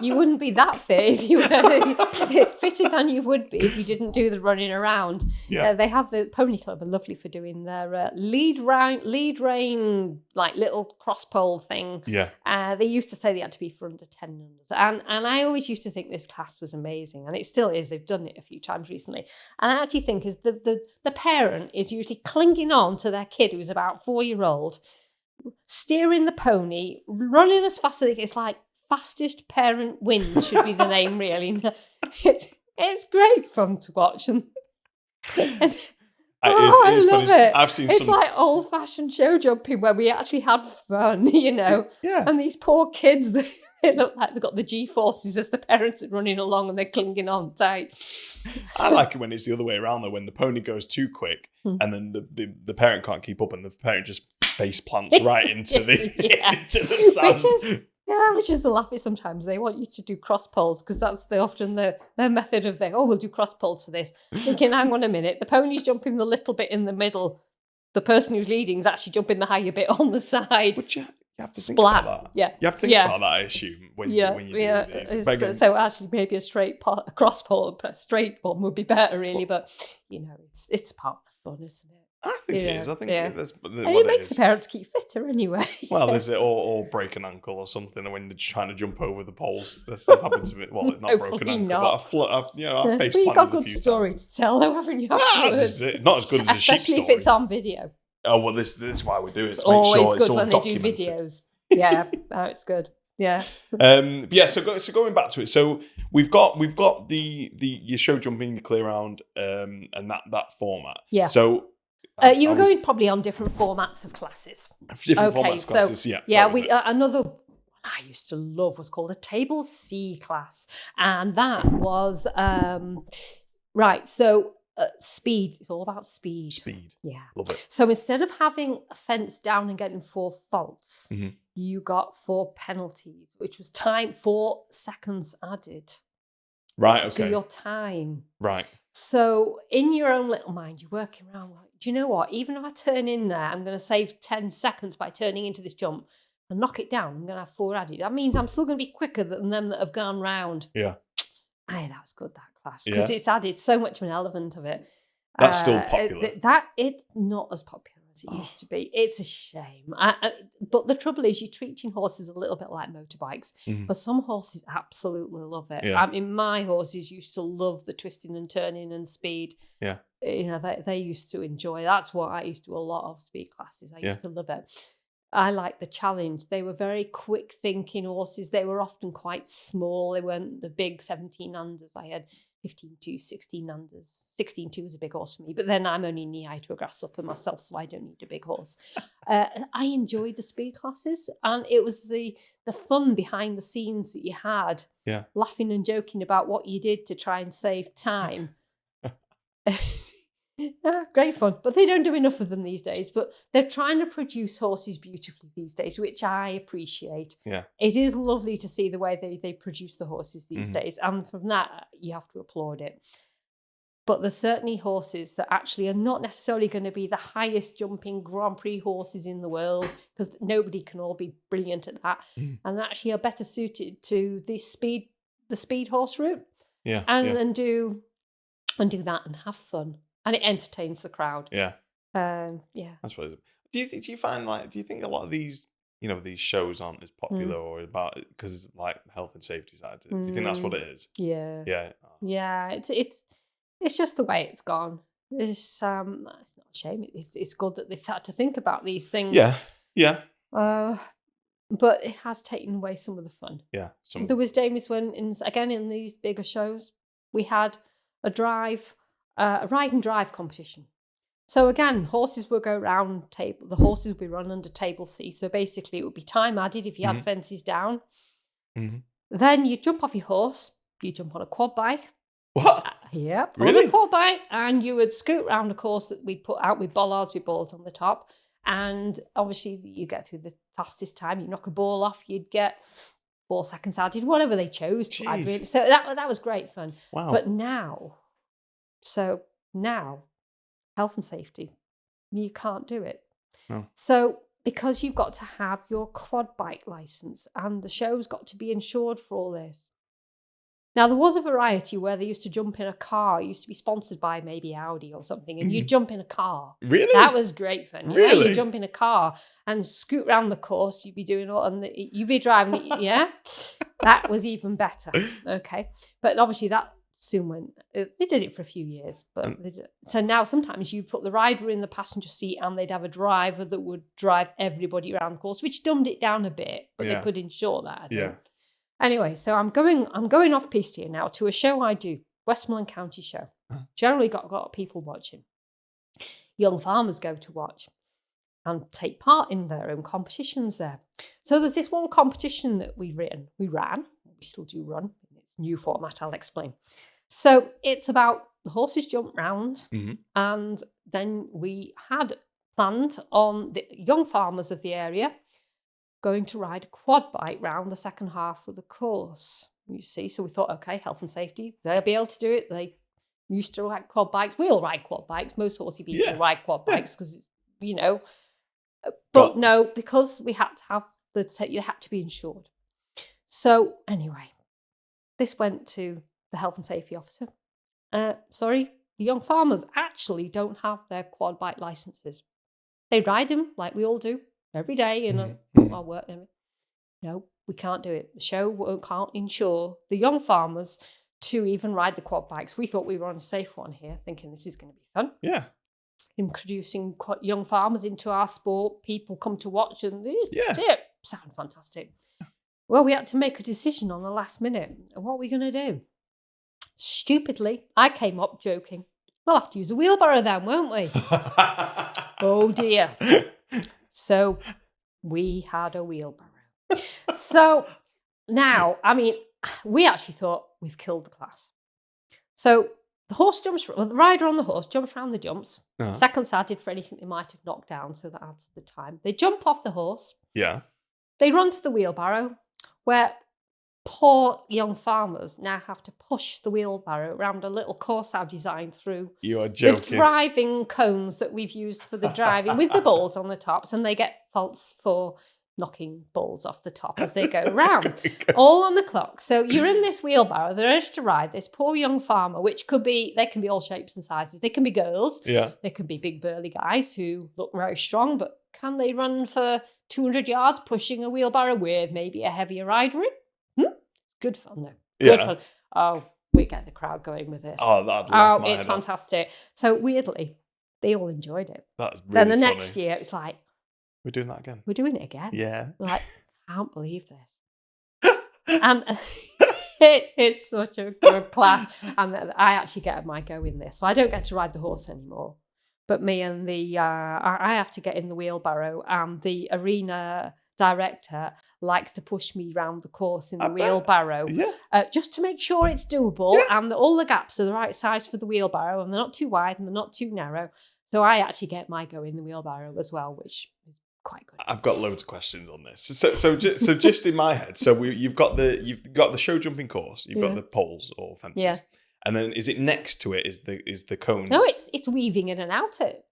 You wouldn't be that fit if you were fitter than you would be if you didn't do the running around. Yeah. They have the Pony Club are lovely for doing their lead rein, like little cross pole thing. Yeah. They used to say they had to be for under 10 numbers. And I always used to think this class was amazing. And it still is. They've done it a few times recently. And I actually think is the parent is usually clinging on to their kid who's about 4-year-old, steering the pony, running as fast as it's like, fastest parent wins should be the name, really. It's great fun to watch. I love it. I've seen it's like old-fashioned show jumping where we actually had fun, Yeah. And these poor kids, they look like they've got the G-forces as the parents are running along and they're clinging on tight. I like it when it's the other way around, though, when the pony goes too quick and then the parent can't keep up and the parent just face plants right into the sand. Which is the laugh is sometimes they want you to do cross poles because that's often their method of we'll do cross poles for this. Thinking, hang on a minute, the pony's jumping the little bit in the middle. The person who's leading is actually jumping the higher bit on the side. But you have to think about that. Yeah. You have to think about that, I assume, when you do these. So actually maybe a cross pole, a straight one would be better really, but it's part of the fun, isn't it? I think it is. I think that's and it makes the parents keep fitter anyway. Well, is it or break an ankle or something when they're trying to jump over the poles? That's happened to me. Well, not broken ankle, but I've face planted you've got a few good story times. to tell, though, haven't you? Not as good as a sheep especially story. if it's on video. Oh well, this is why we do it. It's always good it's all when documented. they do videos. Yeah, it's good. Yeah. But yeah, so going back to it, so we've got the your show jumping, the clear round, and that format. Yeah. So You I were was going probably on different formats of classes. different Okay, formats so classes. Yeah, yeah, that was we it. another one I used to love was called a Table C class, and that was right. So speed. It's all about speed. Speed, Yeah. love it. So instead of having a fence down and getting 4 faults, Mhm. you got 4 penalties, which was time 4 seconds added Right. to Okay. your time. Right. So in your own little mind, you're working around like, do you know what? Even if I turn in there, I'm going to save 10 seconds by turning into this jump and knock it down. I'm going to have 4 added. That means I'm still going to be quicker than them that have gone round. Yeah. Aye, that's good, that class, because Yeah. it's added so much of an element of it. That's still popular. That it's not as popular as it used to be. It's a shame. But the trouble is, you're treating horses a little bit like motorbikes. Mhm. But some horses absolutely love it. Yeah. I mean, my horses used to love the twisting and turning and speed. Yeah. You know, they used to enjoy. That's what I used to do a lot of speed classes. I Yeah. used to love it. I like the challenge. They were very quick thinking horses. They were often quite small. They weren't the big 17 unders. I had 15-2, 16 unders. 16-2 was a big horse for me, but then I'm only knee high to a grasshopper myself, so I don't need a big horse. I enjoyed the speed classes, and it was the fun behind the scenes that you had, Yeah. laughing and joking about what you did to try and save time. Great fun, but they don't do enough of them these days. But they're trying to produce horses beautifully these days, which I appreciate. Yeah. It is lovely to see the way they produce the horses these Mhm. days, and from that you have to applaud it. But there's certainly horses that actually are not necessarily going to be the highest jumping Grand Prix horses in the world, because nobody can all be brilliant at that, Mhm. and actually are better suited to the speed horse route, Yeah. and Yeah. do that and have fun. And it entertains the crowd. Yeah. Yeah. That's what it is. Do you find do you think a lot of these these shows aren't as popular or about because like health and safety side? Do you think that's what it is? Yeah. Yeah. Yeah. It's just the way it's gone. It's not a shame. It's good that they've had to think about these things. Yeah. Yeah. But it has taken away some of the fun. Yeah. There was days when, in these bigger shows, we had a ride and drive competition. So again, horses will go round table. The horses will be run under table C. So basically, it would be time added if you had fences down. Mhm. Then you jump off your horse. You jump on a quad bike. What? Yep, Really? on a quad bike, and you would scoot round a course that we'd put out with bollards with balls on the top. And obviously, you get through the fastest time. You knock a ball off, you'd get 4 seconds added, whatever they chose to add. Jeez. Really. So that was great fun. Wow. But now, health and safety, you can't do it. No. So because you've got to have your quad bike license, and the show's got to be insured for all this. Now, there was a variety where they used to jump in a car. It used to be sponsored by maybe Audi or something, and you'd jump in a car. Really? That was great fun. Really? Yeah, you jump in a car and scoot around the course. You'd be doing all, and you'd be driving it. Yeah, that was even better. Okay, but obviously that soon went. They did it for a few years, but they did. So now sometimes you put the rider in the passenger seat, and they'd have a driver that would drive everybody around the course, which dumbed it down a bit, but they could insure that. I think. Yeah. Anyway, so I'm going off piste here now to a show I do, Westmoreland County Show. Generally got a lot of people watching. Young farmers go to watch and take part in their own competitions there. So there's this one competition that we ran. We still do run. It's a new format, I'll explain. So it's about the horses jump round, and then we had planned on the young farmers of the area going to ride a quad bike round the second half of the course, you see. So we thought, okay, health and safety, they'll be able to do it. They used to ride quad bikes. We all ride quad bikes. Most horsey people ride quad bikes because, but no, because we had to have you had to be insured. So anyway, this went to the health and safety officer. Sorry, the young farmers actually don't have their quad bike licenses. They ride them like we all do. Every day, our work. No, we can't do it. The show can't insure the young farmers to even ride the quad bikes. We thought we were on a safe one here, thinking this is going to be fun. Yeah. Introducing young farmers into our sport. People come to watch, and it sound fantastic. Well, we had to make a decision on the last minute. What are we going to do? Stupidly, I came up joking. We'll have to use a wheelbarrow then, won't we? Oh dear. So we had a wheelbarrow. So now, I mean, we actually thought we've killed the class. So the horse jumps, the rider on the horse jumps around the jumps. Uh-huh. Seconds added for anything they might have knocked down, so that adds the time. They jump off the horse. Yeah. They run to the wheelbarrow, where poor young farmers now have to push the wheelbarrow around a little course I've designed through You are the joking. driving cones that we've used for the driving with the balls on the tops, and they get faults for knocking balls off the top as they go round, all on the clock. So you're in this wheelbarrow, they're urged to ride this poor young farmer, which could be, they can be all shapes and sizes. They can be girls, Yeah. they can be big burly guys who look very strong, but can they run for 200 yards pushing a wheelbarrow with maybe a heavier rider in? Good fun though. Good fun. Oh, we get the crowd going with this. Oh, that'd laugh my it's head off. fantastic. So weirdly, they all enjoyed it. That's really Then the funny. next year, it's like, We're doing that again. we're doing it again. Yeah. We're like, I can't believe this. And it is such a good class. And I actually get my go in this. So I don't get to ride the horse anymore. But me and I have to get in the wheelbarrow. And the arena director likes to push me around the course in the wheelbarrow. Yeah. Just to make sure it's doable and that all the gaps are the right size for the wheelbarrow and they're not too wide and they're not too narrow. So I actually get my go in the wheelbarrow as well, which is quite good. I've got loads of questions on this. So just in my head, so you've got the show jumping course, you've got the poles or fences, and then is it next to it is the cones? No, it's weaving in and out it.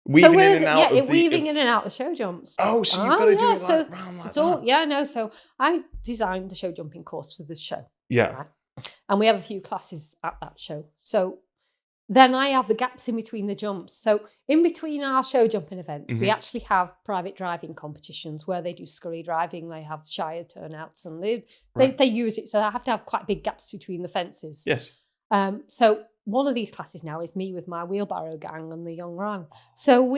Weaving in and out of the weaving in and out the show jumps. Oh, so you've got to do it like round like it's that. all So I designed the show jumping course for this show. Yeah. Right? And we have a few classes at that show. So then I have the gaps in between the jumps. So in between our show jumping events, we actually have private driving competitions where they do scurry driving. They have shire turnouts and they use it. So I have to have quite big gaps between the fences. Yes. So one of these classes now is me with my wheelbarrow gang and the young round. So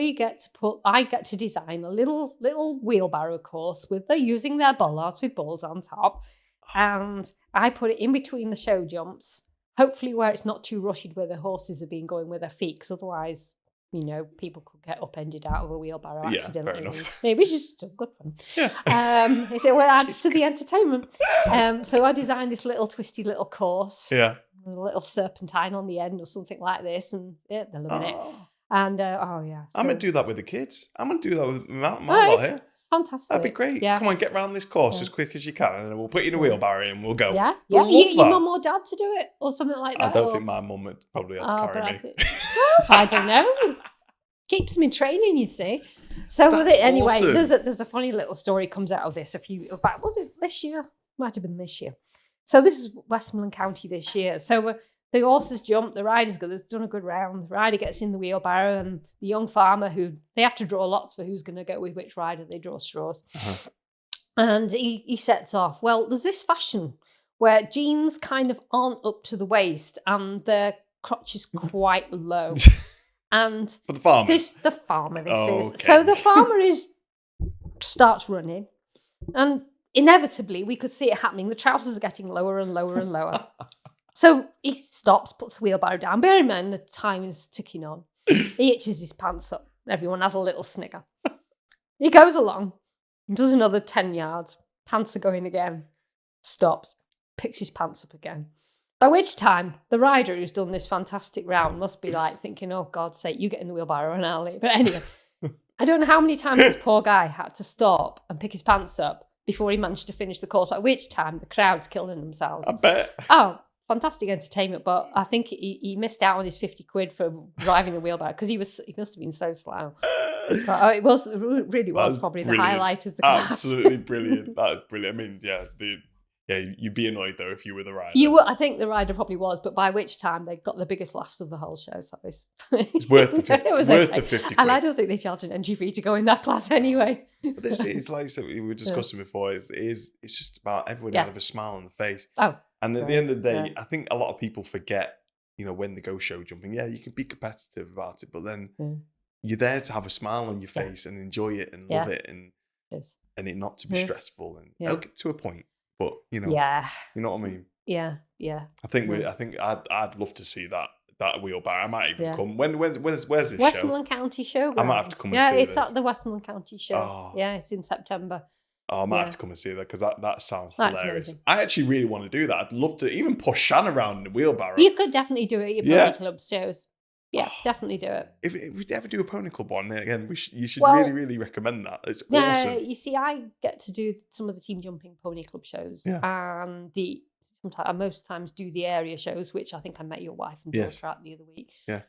I get to design a little wheelbarrow course with they're using their bollards with balls on top. And I put it in between the show jumps, hopefully where it's not too rutted where the horses have been going with their feet, because otherwise, people could get upended out of a wheelbarrow accidentally. Fair enough. Maybe it's just good fun. Yeah. So it adds to the entertainment. So I designed this little twisty little course. Yeah. With a little serpentine on the end or something like this, and they're loving it. And I'm gonna do that with the kids. I'm gonna do that with my lot here. Fantastic. That'd be great. Yeah. Come on, get around this course as quick as you can, and then we'll put you in a wheelbarrow and we'll go. Yeah. They'll Yeah. love Your that. mum or dad to do it or something like that. I don't think my mum would probably have to carry me. I don't know. Keeps me training, you see. So with That's it anyway, awesome. there's a funny little story comes out of this was it this year? Might have been this year. So this is Westmoreland County this year. So the horses jump, the rider's done a good round. The rider gets in the wheelbarrow, and the young farmer they have to draw lots for who's going to go with which rider. They draw straws. Uh-huh. And he sets off. Well, there's this fashion where jeans kind of aren't up to the waist and the crotch is quite low. And For the farmer. the farmer is. Okay. So the farmer starts running, and inevitably we could see it happening. The trousers are getting lower and lower and lower. So he stops, puts the wheelbarrow down. Bear in mind the time is ticking on. He itches his pants up. Everyone has a little snigger. He goes along, does another 10 yards. Pants are going again. Stops, picks his pants up again. By which time, the rider who's done this fantastic round must be like thinking, oh, God's sake, you get in the wheelbarrow and I'll leave. But anyway, I don't know how many times this poor guy had to stop and pick his pants up before he managed to finish the course, by which time the crowd's killing themselves. I bet. Oh, fantastic entertainment, but I think he missed out on his 50 quid for driving the wheelbarrow because he must have been so slow. But it really was probably the highlight of the class. Absolutely brilliant. That's brilliant. I mean, you'd be annoyed though if you were the rider. I think the rider probably was, but by which time they got the biggest laughs of the whole show. So it's worth the 50. It was worth okay. the 50 quid. And I don't think they charged an entry fee to go in that class anyway. But it's like we were discussing before. It's just about everyone having a smile on the face. Oh, and at the end of the day, I think a lot of people forget. When they go show jumping, you can be competitive about it, but then you're there to have a smile on your face and enjoy it and love it, and it not to be stressful and okay, to a point. but Yeah. you know what I mean. Yeah. Yeah. No. I think I'd love to see that wheelbarrow. I might even Yeah. come. Where's this show? Westmoreland County I might have to Showground. come and Yeah, see it's this. at the Westmoreland County Show. Oh, Yeah, it's in September. I might have Yeah, to come and see that because that sounds that's hilarious. amazing. I actually really want to do that. I'd love to even push Shan around in a wheelbarrow. You could definitely do it at your pony Yeah. club shows. Yeah, Oh, definitely do it. if we ever do a pony club one, then again, you should really, Well, really recommend that. It's awesome. you see, I get to do some of the team jumping pony club shows, Yeah. and sometimes I most times do the area shows, which I think I met your wife and Yes. daughter at the other week. Yeah.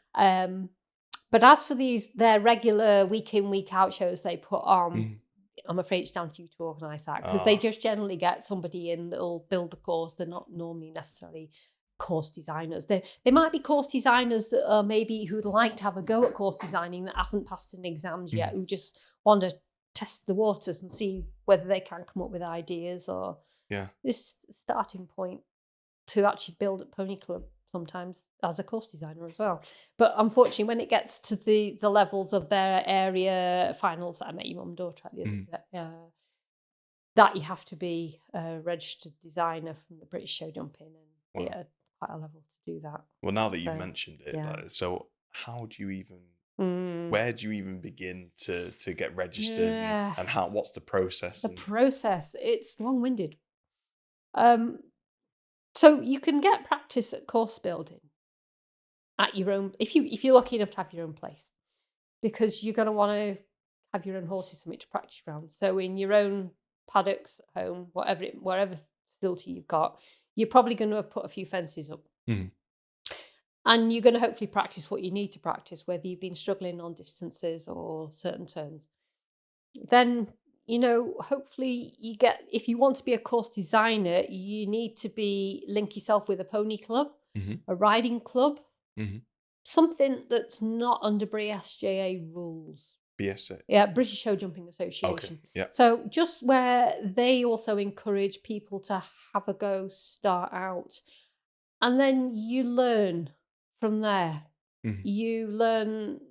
But as for their regular week in, week out shows they put on, I'm afraid it's down to you to organise that, because they just generally get somebody in that'll build the course. They're not normally necessarily course designers. They might be course designers that are maybe who'd like to have a go at course designing that haven't passed any exams yet, who just want to test the waters and see whether they can come up with ideas or this starting point to actually build a pony club sometimes as a course designer as well. But unfortunately, when it gets to the levels of their area finals, I met your mum and daughter at the other that you have to be a registered designer from the British Showjumping and be at quite a level to do that. Well, now that you've mentioned it, yeah. so how do you even, where do you even begin to get registered and what's the process? The process, it's long-winded. So you can get practice at course building at your own, if you're lucky enough to have your own place, because you're going to want to have your own horses, something to practice around. So in your own paddocks at home, wherever facility you've got, you're probably going to have put a few fences up. And you're going to hopefully practice what you need to practice, whether you've been struggling on distances or certain turns. Then, hopefully if you want to be a course designer, you need to link yourself with a pony club, a riding club, something that's not under BSJA rules. BSA? Yeah, British Showjumping Association. Okay, yeah. So just where they also encourage people to have a go, start out, and then you learn from there. You learn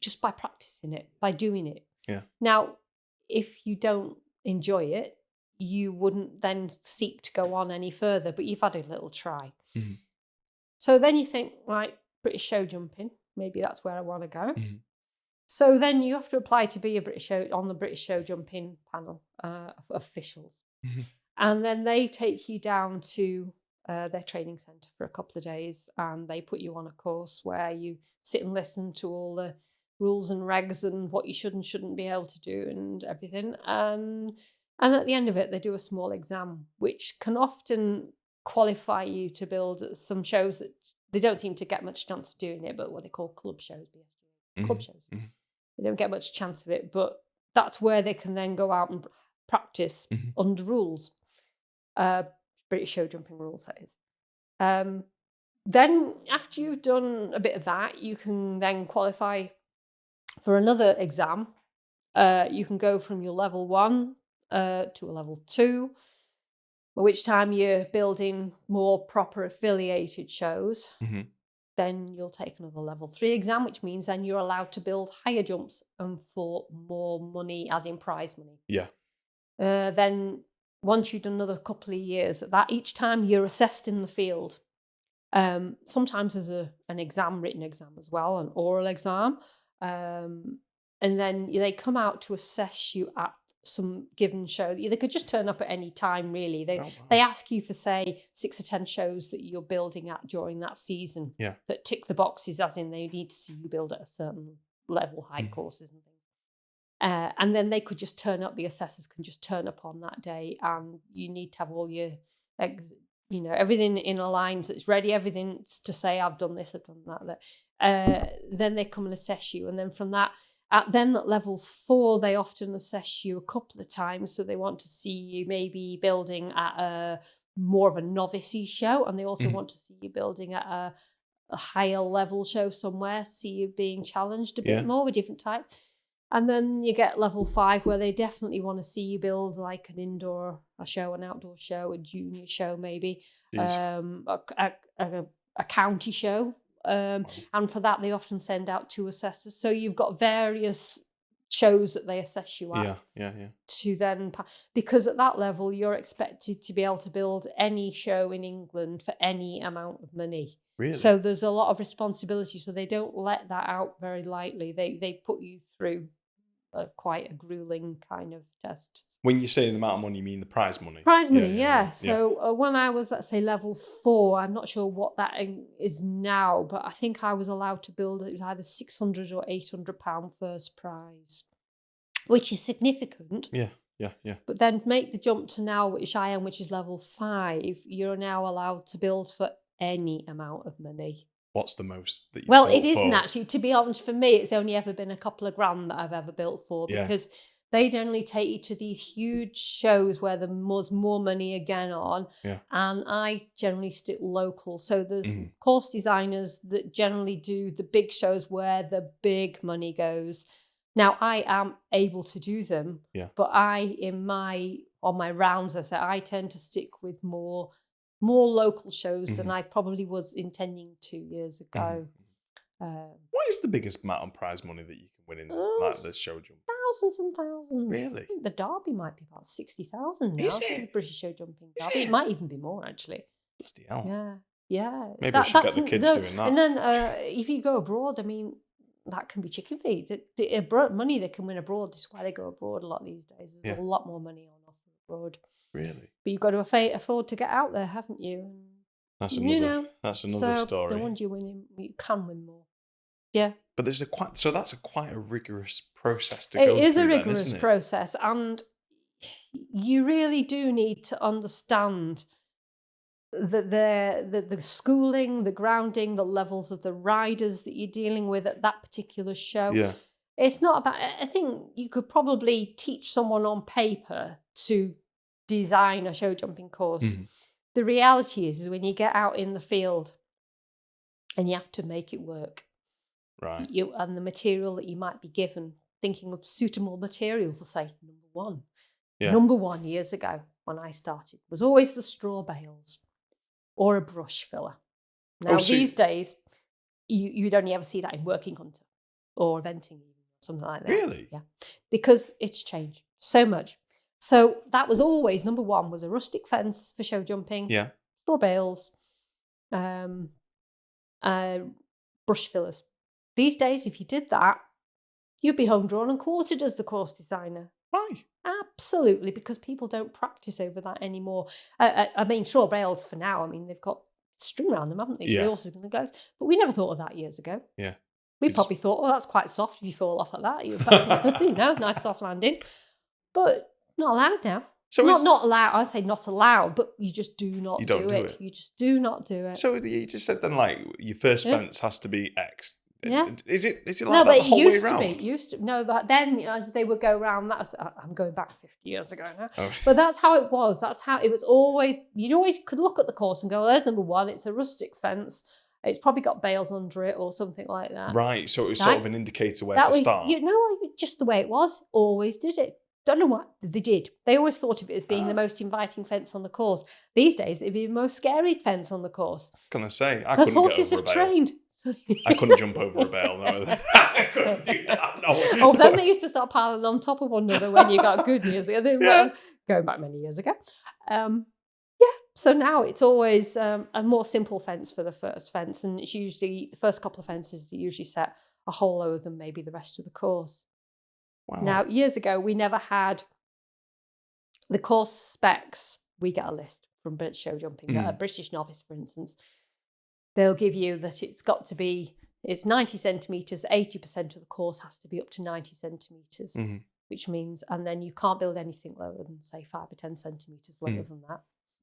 just by practicing it, by doing it. Yeah. Now, if you don't enjoy it, you wouldn't then seek to go on any further, but you've had a little try. So then you think, right, British Showjumping, maybe that's where I want to go. So then you have to apply to be on the British Showjumping panel of officials. And then they take you down to their training centre for a couple of days, and they put you on a course where you sit and listen to all the rules and regs and what you should and shouldn't be able to do and everything. And at the end of it, they do a small exam, which can often qualify you to build some shows that they don't seem to get much chance of doing it, but what they call club shows, club shows. They don't get much chance of it, but that's where they can then go out and practice under rules, British Showjumping rules, that is. Then after you've done a bit of that, you can then qualify for another exam. You can go from your level 1 to a level 2, at which time you're building more proper affiliated shows. Then you'll take another level 3 exam, which means then you're allowed to build higher jumps and for more money, as in prize money. Yeah. Then once you've done another couple of years at that, each time you're assessed in the field. Sometimes there's an exam, written exam as well, an oral exam. And then they come out to assess you at some given show. They could just turn up at any time, really. They ask you for, say, 6 or 10 shows that you're building at during that season that tick the boxes, as in they need to see you build at a certain level, high courses and things. And then they could just turn up, the assessors can just turn up on that day, and you need to have all your, everything in a line so it's ready, everything to say, I've done this, I've done that. Then they come and assess you. And then from that, at level 4, they often assess you a couple of times. So they want to see you maybe building at a more of a novice show, and they also want to see you building at a higher level show somewhere, see you being challenged a bit more with different types. And then you get level 5, where they definitely want to see you build like an indoor show, an outdoor show, a junior show, maybe a county show. And for that, they often send out 2 assessors. So you've got various shows that they assess you at. Yeah, yeah, yeah. To then, because at that level, you're expected to be able to build any show in England for any amount of money. Really? So there's a lot of responsibility. So they don't let that out very lightly. They put you through quite a grueling kind of test. When you say the amount of money, you mean the prize money? Prize Yeah, money, yeah, yeah. yeah, So when I was, let's say, level 4, I'm not sure what that is now, but I think I was allowed to build, it was either £600 or £800 first prize, which is significant. yeah, yeah, yeah. But then make the jump to now, which I am, which is level 5, you're now allowed to build for any amount of money. What's the most that you've Well, built it isn't for? actually. To be honest, for me, it's only ever been a couple of grand that I've ever built for, Yeah. because they generally take you to these huge shows where there was more money again on. Yeah. And I generally stick local. So there's Mhm. course designers that generally do the big shows where the big money goes. Now, I am able to do them, Yeah. but on my rounds, I tend to stick with more local shows than Mhm. I probably was intending 2 years ago. What is the biggest amount of prize money that you can win in Uh, like the show jump? Thousands and thousands. I Really? think the Derby might be about 60,000 now. Is The it? British Showjumping Is Derby. It it? might even be more, actually. Bloody hell. Yeah, yeah. Maybe I should get the kids no. doing that. And then if you go abroad, I mean, that can be chicken feed. The money they can win abroad. This is why they go abroad a lot these days. There's Yeah. a lot more money on offer abroad. Really? But you've got to afford to get out there, haven't you? And, That's you another. know, That's another so story. the ones you can win more. Yeah. But there's that's quite a rigorous process to It go is through a then, rigorous isn't it? process, and you really do need to understand the schooling, the grounding, the levels of the riders that you're dealing with at that particular show. Yeah. It's not about, I think you could probably teach someone on paper to design a show jumping course. Mhm. The reality is when you get out in the field and you have to make it work, Right. and the material that you might be given, thinking of suitable material for, say, number one. Yeah. Number one years ago when I started was always the straw bales or a brush filler. Now, so these days, you'd only ever see that in Working Hunter or Eventing, even, something like that. Really? Yeah. Because it's changed so much. So that was always, number one was a rustic fence for show jumping, Yeah. straw bales, brush fillers. These days, if you did that, you'd be home drawn and quartered as the course designer. Why? Absolutely, because people don't practice over that anymore. I mean, straw bales for now, I mean, they've got string around them, haven't they? So Yeah. the horse is going to go. But we never thought of that years ago. Yeah. We It's- probably thought, oh, that's quite soft if you fall off like that. You're back, nice soft landing. But not allowed now. So not allowed. I say not allowed, but you just do not You don't do do it. it. You just do not do it. So you just said then, like, your first Yeah. fence has to be X. Yeah. Is it like No, that but the it whole way used to round? be. It used to. No, but then as they would go round, I'm going back 50 years ago now. Oh. But that's how it was. That's how it was always. You'd always could look at the course and go, well, there's number one. It's a rustic fence. It's probably got bales under it or something like that. Right. So it was Right. sort of an indicator where That to was, start. just the way it was. Always did it. Don't know what they did. They always thought of it as being the most inviting fence on the course. These days, it'd be the most scary fence on the course. Gonna say I Because couldn't horses get over have a bale. trained. So- I couldn't jump over a bale. No, I couldn't do that. No. Oh, then they used to start piling on top of one another when you got good years ago. They were going back many years ago. Yeah, so now it's always a more simple fence for the first fence, and it's usually the first couple of fences are usually set a hole lower than maybe the rest of the course. Wow. Now, years ago, we never had the course specs. We get a list from British Show Jumping. A British novice, for instance, they'll give you that it's 90 centimetres, 80% of the course has to be up to 90 centimetres, which means, and then you can't build anything lower than, say, 5 or 10 centimetres lower than that.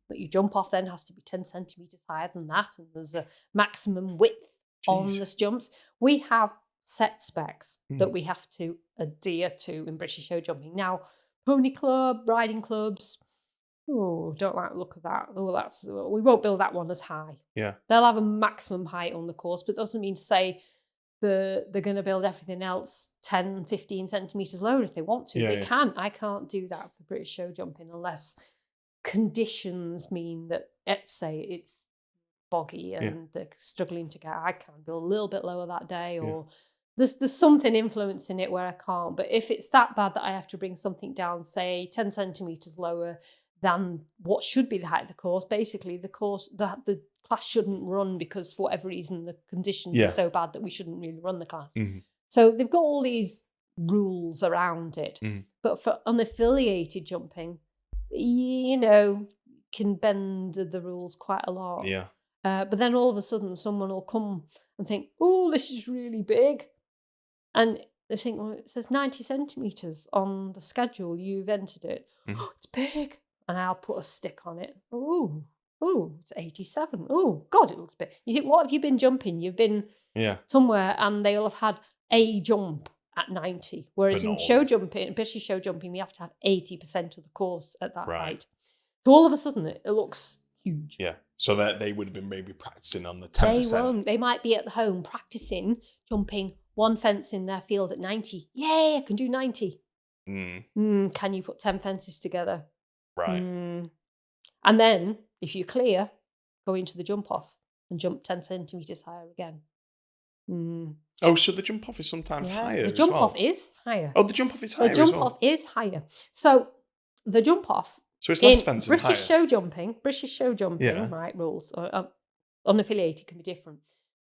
But your jump off then has to be 10 centimetres higher than that, and there's a maximum width on the jumps. We have set specs that we have to adhere to in British Show Jumping. Now, pony club, riding clubs, don't like the look of that. We won't build that one as high. Yeah. They'll have a maximum height on the course, but it doesn't mean to say they're going to build everything else 10, 15 centimetres lower if they want to. They can. I can't do that for British Show Jumping unless conditions mean that, let's say it's boggy and they're struggling to get, I can build a little bit lower that day, or there's something influencing it where I can't. But if it's that bad that I have to bring something down, say 10 centimeters lower than what should be the height of the course, basically the class shouldn't run because for whatever reason the conditions are Yeah. so bad that we shouldn't really run the class. Mhm. So they've got all these rules around it. Mhm. But for unaffiliated jumping, can bend the rules quite a lot. Yeah. But then all of a sudden someone will come and think, oh, this is really big. And they think, well, it says 90 centimetres on the schedule. You've entered it. Mhm. Oh, it's big. And I'll put a stick on it. Oh, it's 87. Oh, God, it looks big. You think, what have you been jumping? You've been Yeah. somewhere and they'll have had a jump at 90. Whereas But in not show all. jumping, British show jumping, we have to have 80% of the course at that Right. height. So all of a sudden it looks huge. Yeah. So that they would have been maybe practicing on the They 10%. won't. They might be at home practicing jumping one fence in their field at 90. Yay, I can do 90. Can you put 10 fences together? Right. And then, if you clear, go into the jump off and jump 10 centimetres higher again. Oh, so the jump off is sometimes higher. The jump as well. off is higher. Oh, the jump off is higher. The jump as well. off is higher. So the jump off. So it's less in fencing. British higher. British show jumping, right? Rules or unaffiliated can be different.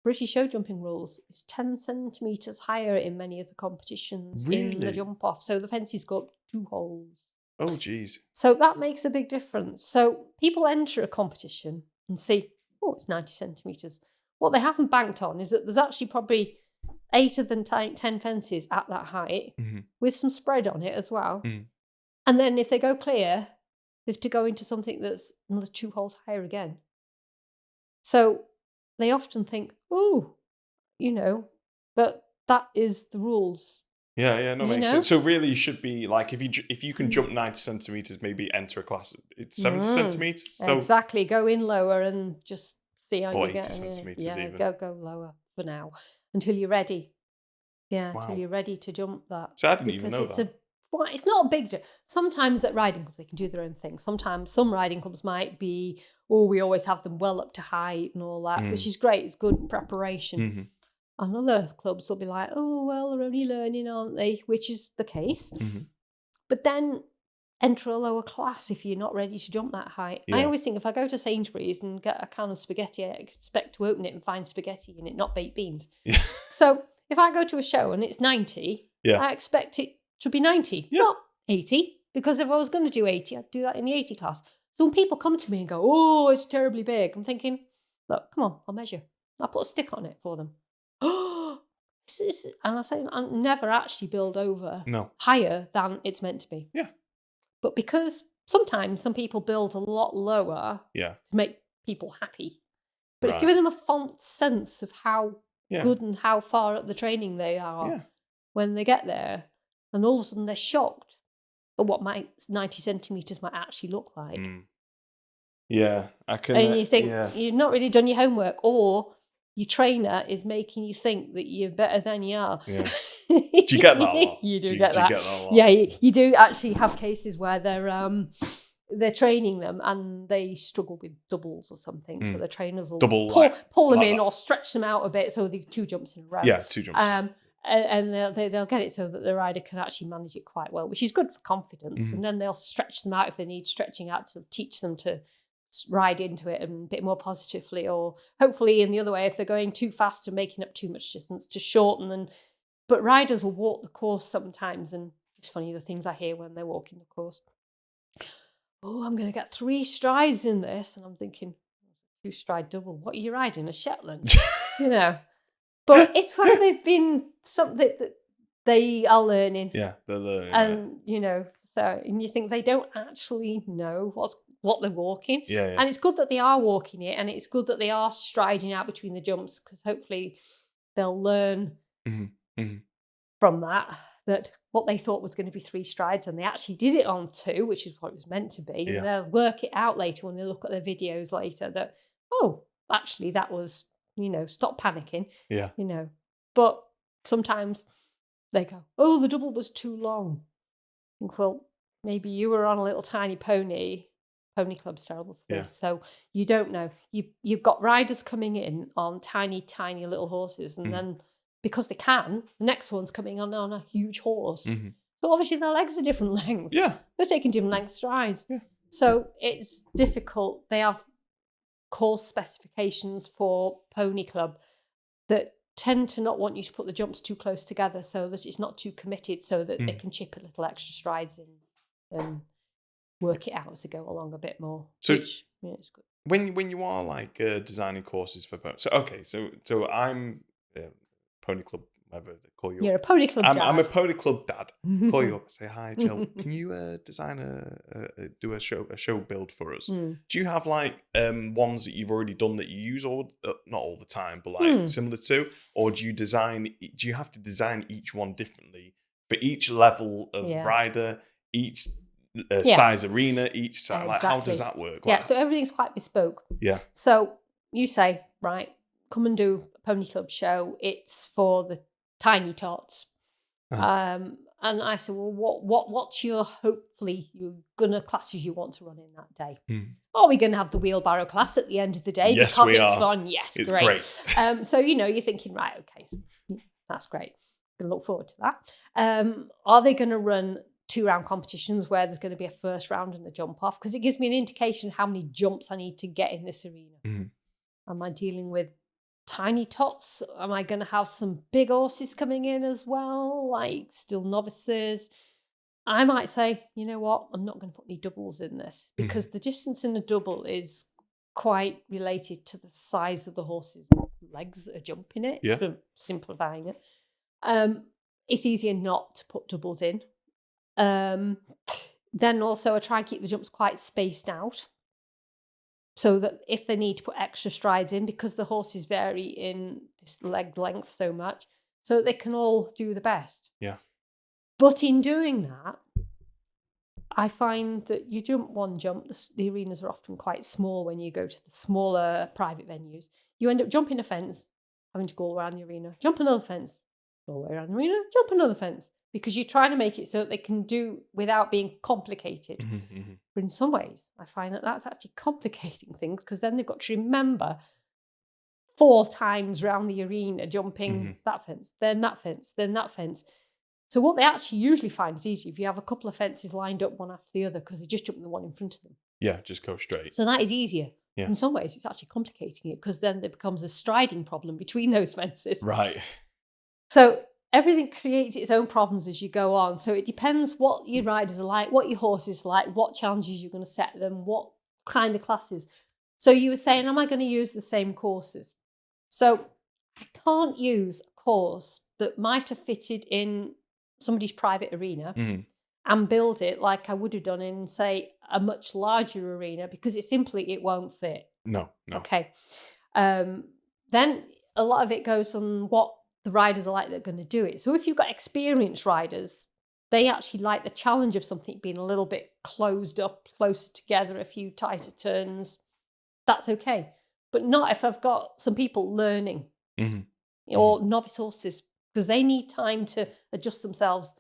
British show jumping rules is 10 centimetres higher in many of the competitions in the Really? jump off. So the fences go up 2 holes. Oh, geez. So that makes a big difference. So people enter a competition and see, oh, it's 90 centimetres. What they haven't banked on is that there's actually probably 8 of them 10 fences at that height with some spread on it as well. And then if they go clear, they have to go into something that's another 2 holes higher again. So they often think, oh, but that is the rules. Yeah, no, makes sense. So really, you should be like, if you can jump 90 centimeters, maybe enter a class. It's 70 centimeters. So exactly, go in lower and just see how you 80 get. centimeters Yeah, even. go lower for now until you're ready. Yeah, Wow. until you're ready to jump that. So I didn't even know that. It's not a big jump. Sometimes at riding clubs they can do their own thing. Sometimes some riding clubs might be, we always have them well up to height and all that, which is great. It's good preparation. And other clubs will be like, oh, well, they're only learning, aren't they? Which is the case. But then enter a lower class if you're not ready to jump that height. Yeah. I always think if I go to Sainsbury's and get a can of spaghetti, I expect to open it and find spaghetti in it, not baked beans. Yeah. So if I go to a show and it's 90, I expect it to be 90, not 80. Because if I was going to do 80, I'd do that in the 80 class. So when people come to me and go, oh, it's terribly big, I'm thinking, look, come on, I'll measure. I'll put a stick on it for them. And I say, I never actually build over higher than it's meant to be. Yeah. But because sometimes some people build a lot lower to make people happy, but it's giving them a false sense of how good and how far up the training they are when they get there. And all of a sudden they're shocked at what 90 centimetres might actually look like. Yeah, I can. And you think you've not really done your homework, or your trainer is making you think that you're better than you are. Yeah. Do you get that a lot? You do get that. You get that a lot? Yeah, you do actually have cases where they're training them and they struggle with doubles or something. So the trainers will pull them in or stretch them out a bit so the 2 jumps in a row. Yeah, 2 jumps. And they'll get it so that the rider can actually manage it quite well, which is good for confidence. And then they'll stretch them out if they need stretching out to teach them to ride into it a bit more positively, or hopefully in the other way, if they're going too fast and making up too much distance, to shorten. But riders will walk the course sometimes, and it's funny the things I hear when they're walking the course. Oh, I'm going to get 3 strides in this, and I'm thinking, 2-stride double. What are you riding? A Shetland, But it's where they've been something that they are learning. Yeah, they're learning. And and you think they don't actually know what they're walking. Yeah. And it's good that they are walking it, and it's good that they are striding out between the jumps, because hopefully they'll learn from that what they thought was going to be 3 strides, and they actually did it on 2, which is what it was meant to be. And they'll work it out later when they look at their videos later that, oh, actually that was, stop panicking. Yeah. But sometimes they go, oh, the double was too long. I think, well, maybe you were on a little tiny pony. Pony Club's terrible for this. So you don't know. You've got riders coming in on tiny, tiny little horses, and then because they can, the next one's coming on a huge horse. Mm-hmm. So obviously their legs are different lengths. Yeah. They're taking different length strides. Yeah. So it's difficult. They have course specifications for Pony Club that tend to not want you to put the jumps too close together so that it's not too committed, so that they can chip a little extra strides in and work it out as they go along a bit more. So which, yeah, it's good. when you are like designing courses for ponies, so I'm Pony Club, whatever they call you. You're a Pony Club dad. I'm a Pony Club dad. Call you up, say hi, Jill. Can you design do a show build for us? Do you have like ones that you've already done that you use all not all the time, but like similar to, or do you have to design each one differently for each level of rider, each size arena, each size? Like, how does that work? Yeah, so everything's quite bespoke. Yeah. So you say, right, come and do a Pony Club show. It's for the tiny tots. And I said, well, what's your classes you want to run in that day? Are we going to have the wheelbarrow class at the end of the day? Yes, because we it's are. fun. Yes, it's great. So you're thinking, right, okay, so that's great. Gonna look forward to that. Are they going to run 2-round competitions where there's going to be a first round and a jump off? Because it gives me an indication how many jumps I need to get in this arena. Am I dealing with tiny tots? Am I going to have some big horses coming in as well, like still novices? I might say, you know what, I'm not going to put any doubles in this, because the distance in a double is quite related to the size of the horse's legs that are jumping it, for simplifying it. It's easier not to put doubles in. Then also I try and keep the jumps quite spaced out, so that if they need to put extra strides in, because the horses vary in this leg length so much, so that they can all do the best. Yeah. But in doing that, I find that you jump one jump, the arenas are often quite small when you go to the smaller private venues. You end up jumping a fence, having to go all around the arena, jump another fence, go all the way around the arena, jump another fence, because you're trying to make it so that they can do without being complicated. But in some ways, I find that that's actually complicating things, because then they've got to remember 4 times around the arena, jumping that fence, then that fence, then that fence. So what they actually usually find is easy if you have a couple of fences lined up one after the other, because they just jump the one in front of them. Yeah, just go straight. So that is easier. Yeah. In some ways, it's actually complicating it, because then there becomes a striding problem between those fences. Right. So everything creates its own problems as you go on. So it depends what your riders are like, what your horses are like, what challenges you're going to set them, what kind of classes. So you were saying, am I going to use the same courses? So I can't use a course that might have fitted in somebody's private arena and build it like I would have done in, say, a much larger arena, because it won't fit. No. Okay. Then a lot of it goes on what the riders are like that are going to do it. So if you've got experienced riders, they actually like the challenge of something being a little bit closed up, closer together, a few tighter turns. That's okay. But not if I've got some people learning or novice horses, because they need time to adjust themselves,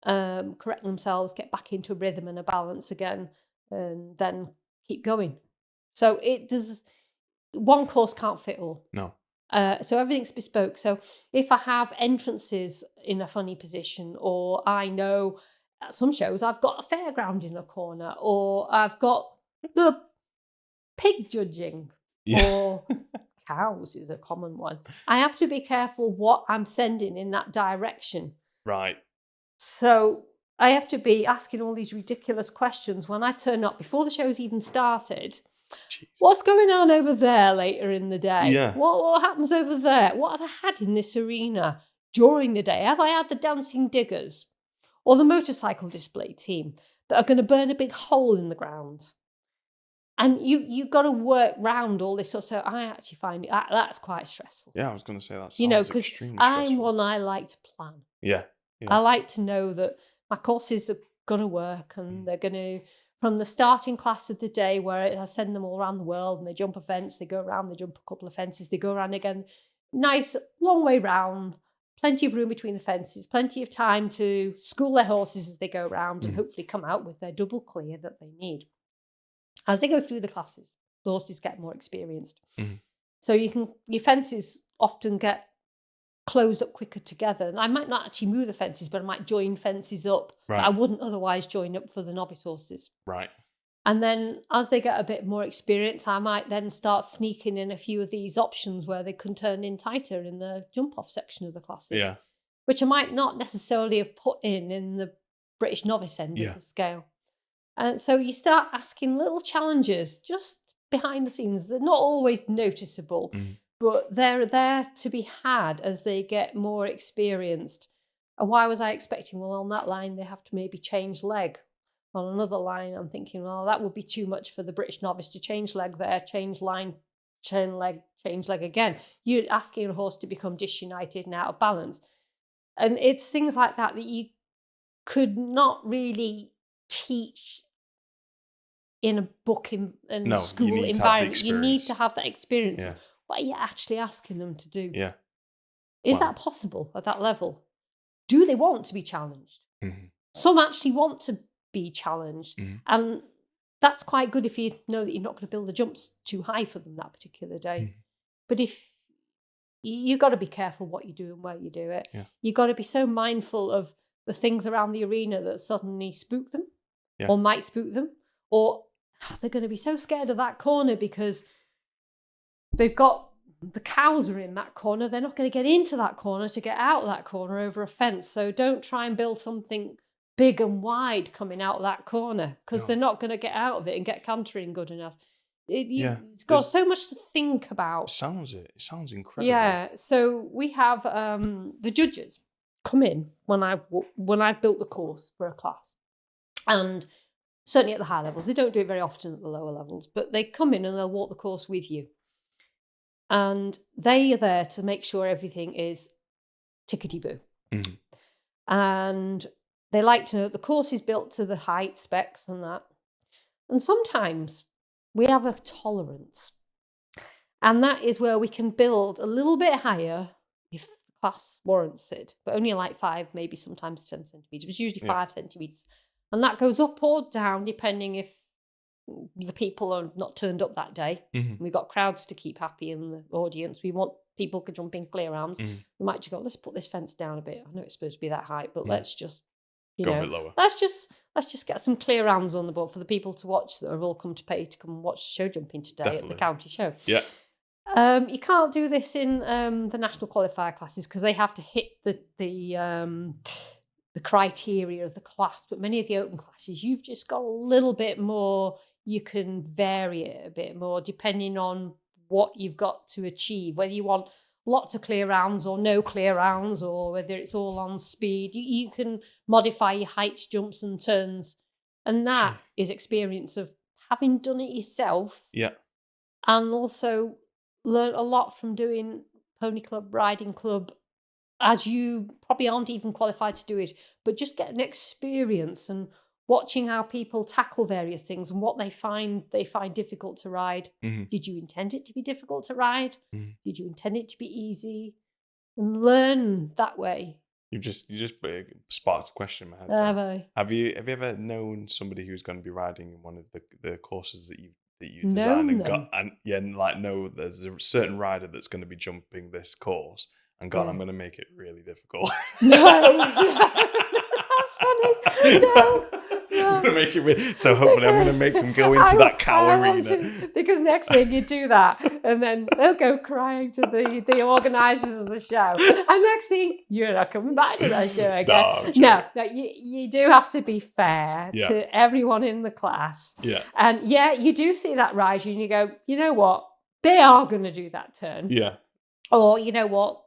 correct themselves, get back into a rhythm and a balance again, and then keep going. So one course can't fit all. No. So everything's bespoke. So if I have entrances in a funny position, or I know at some shows I've got a fairground in a corner, or I've got the pig judging, or cows is a common one, I have to be careful what I'm sending in that direction. Right. So I have to be asking all these ridiculous questions when I turn up before the show's even started. Jeez. What's going on over there later in the day? Yeah. What happens over there? What have I had in this arena during the day? Have I had the dancing diggers or the motorcycle display team that are going to burn a big hole in the ground? And you've got to work round all this. So I actually find that's quite stressful. Yeah, I was going to say that sounds because extremely I'm stressful. one, I like to plan. Yeah. I like to know that my courses are going to work, and they're going to, from the starting class of the day where I send them all around the world and they jump a fence, they go around, they jump a couple of fences, they go around again. Nice, long way round, plenty of room between the fences, plenty of time to school their horses as they go around and hopefully come out with their double clear that they need. As they go through the classes, the horses get more experienced. So your fences often get close up quicker together. And I might not actually move the fences, but I might join fences up that I wouldn't otherwise join up for the novice horses. Right. And then as they get a bit more experience, I might then start sneaking in a few of these options where they can turn in tighter in the jump off section of the classes. Yeah. Which I might not necessarily have put in the British novice end of the scale. And so you start asking little challenges just behind the scenes. They're not always noticeable, but they're there to be had as they get more experienced. And why was I expecting, well, on that line, they have to maybe change leg. On another line, I'm thinking, well, that would be too much for the British novice to change leg there, change line, change leg again. You're asking a horse to become disunited and out of balance. And it's things like that that you could not really teach in a book and school environment. You need to have that experience. Yeah. What are you actually asking them to do? Yeah. Is that possible at that level? Do they want to be challenged? Some actually want to be challenged. And that's quite good if you know that you're not going to build the jumps too high for them that particular day. But if you've got to be careful what you do and where you do it. You've got to be so mindful of the things around the arena that suddenly spook them or might spook them, or they're going to be so scared of that corner because they've got the cows are in that corner. They're not going to get into that corner to get out of that corner over a fence. So don't try and build something big and wide coming out of that corner because they're not going to get out of it and get cantering good enough. It's got so much to think about. It sounds incredible. Yeah, so we have the judges come in when I built the course for a class, and certainly at the high levels. They don't do it very often at the lower levels, but they come in and they'll walk the course with you, and they are there to make sure everything is tickety-boo. And they like to know the course is built to the height specs and that. And sometimes we have a tolerance. And that is where we can build a little bit higher if the class warrants it, but only like 5, maybe sometimes 10 centimetres. It's usually 5 centimetres. And that goes up or down depending if the people are not turned up that day. We've got crowds to keep happy in the audience. We want people to jump in clear arms. We might just go, let's put this fence down a bit. I know it's supposed to be that height, but let's just go a bit lower. Let's just get some clear rounds on the board for the people to watch that have all come to pay to come and watch show jumping today at the county show. Yeah. You can't do this in the national qualifier classes because they have to hit the criteria of the class. But many of the open classes, you've just got a little bit more. You can vary it a bit more depending on what you've got to achieve. Whether you want lots of clear rounds or no clear rounds, or whether it's all on speed. You can modify your heights, jumps and turns. And that is experience of having done it yourself. Yeah. And also learn a lot from doing pony club, riding club, as you probably aren't even qualified to do it, but just get an experience and watching how people tackle various things and what they find difficult to ride. Did you intend it to be difficult to ride? Did you intend it to be easy? And learn that way. You just sparked a question in my head. Have you ever known somebody who's going to be riding in one of the courses that you designed and got know there's a certain rider that's going to be jumping this course and gone, I'm going to make it really difficult? No, that's funny. No. I'm going to make it so hopefully I'm going to make them go into that cow arena. Because next thing you do that and then they'll go crying to the organisers of the show. And next thing, you're not coming back to that show again. No, you do have to be fair to everyone in the class. Yeah. And you do see that rider and you go, you know what? They are going to do that turn. Yeah. Or you know what?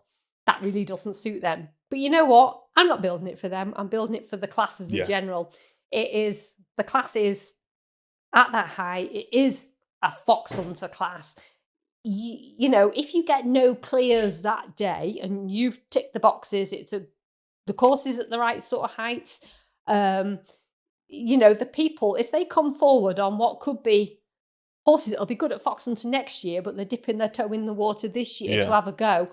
That really doesn't suit them. But you know what? I'm not building it for them. I'm building it for the class as a general. The class is at that height. It is a fox hunter class. You know, if you get no clears that day and you've ticked the boxes, the course is at the right sort of heights. You know, the people, if they come forward on what could be horses that'll be good at fox hunter next year, but they're dipping their toe in the water this year to have a go,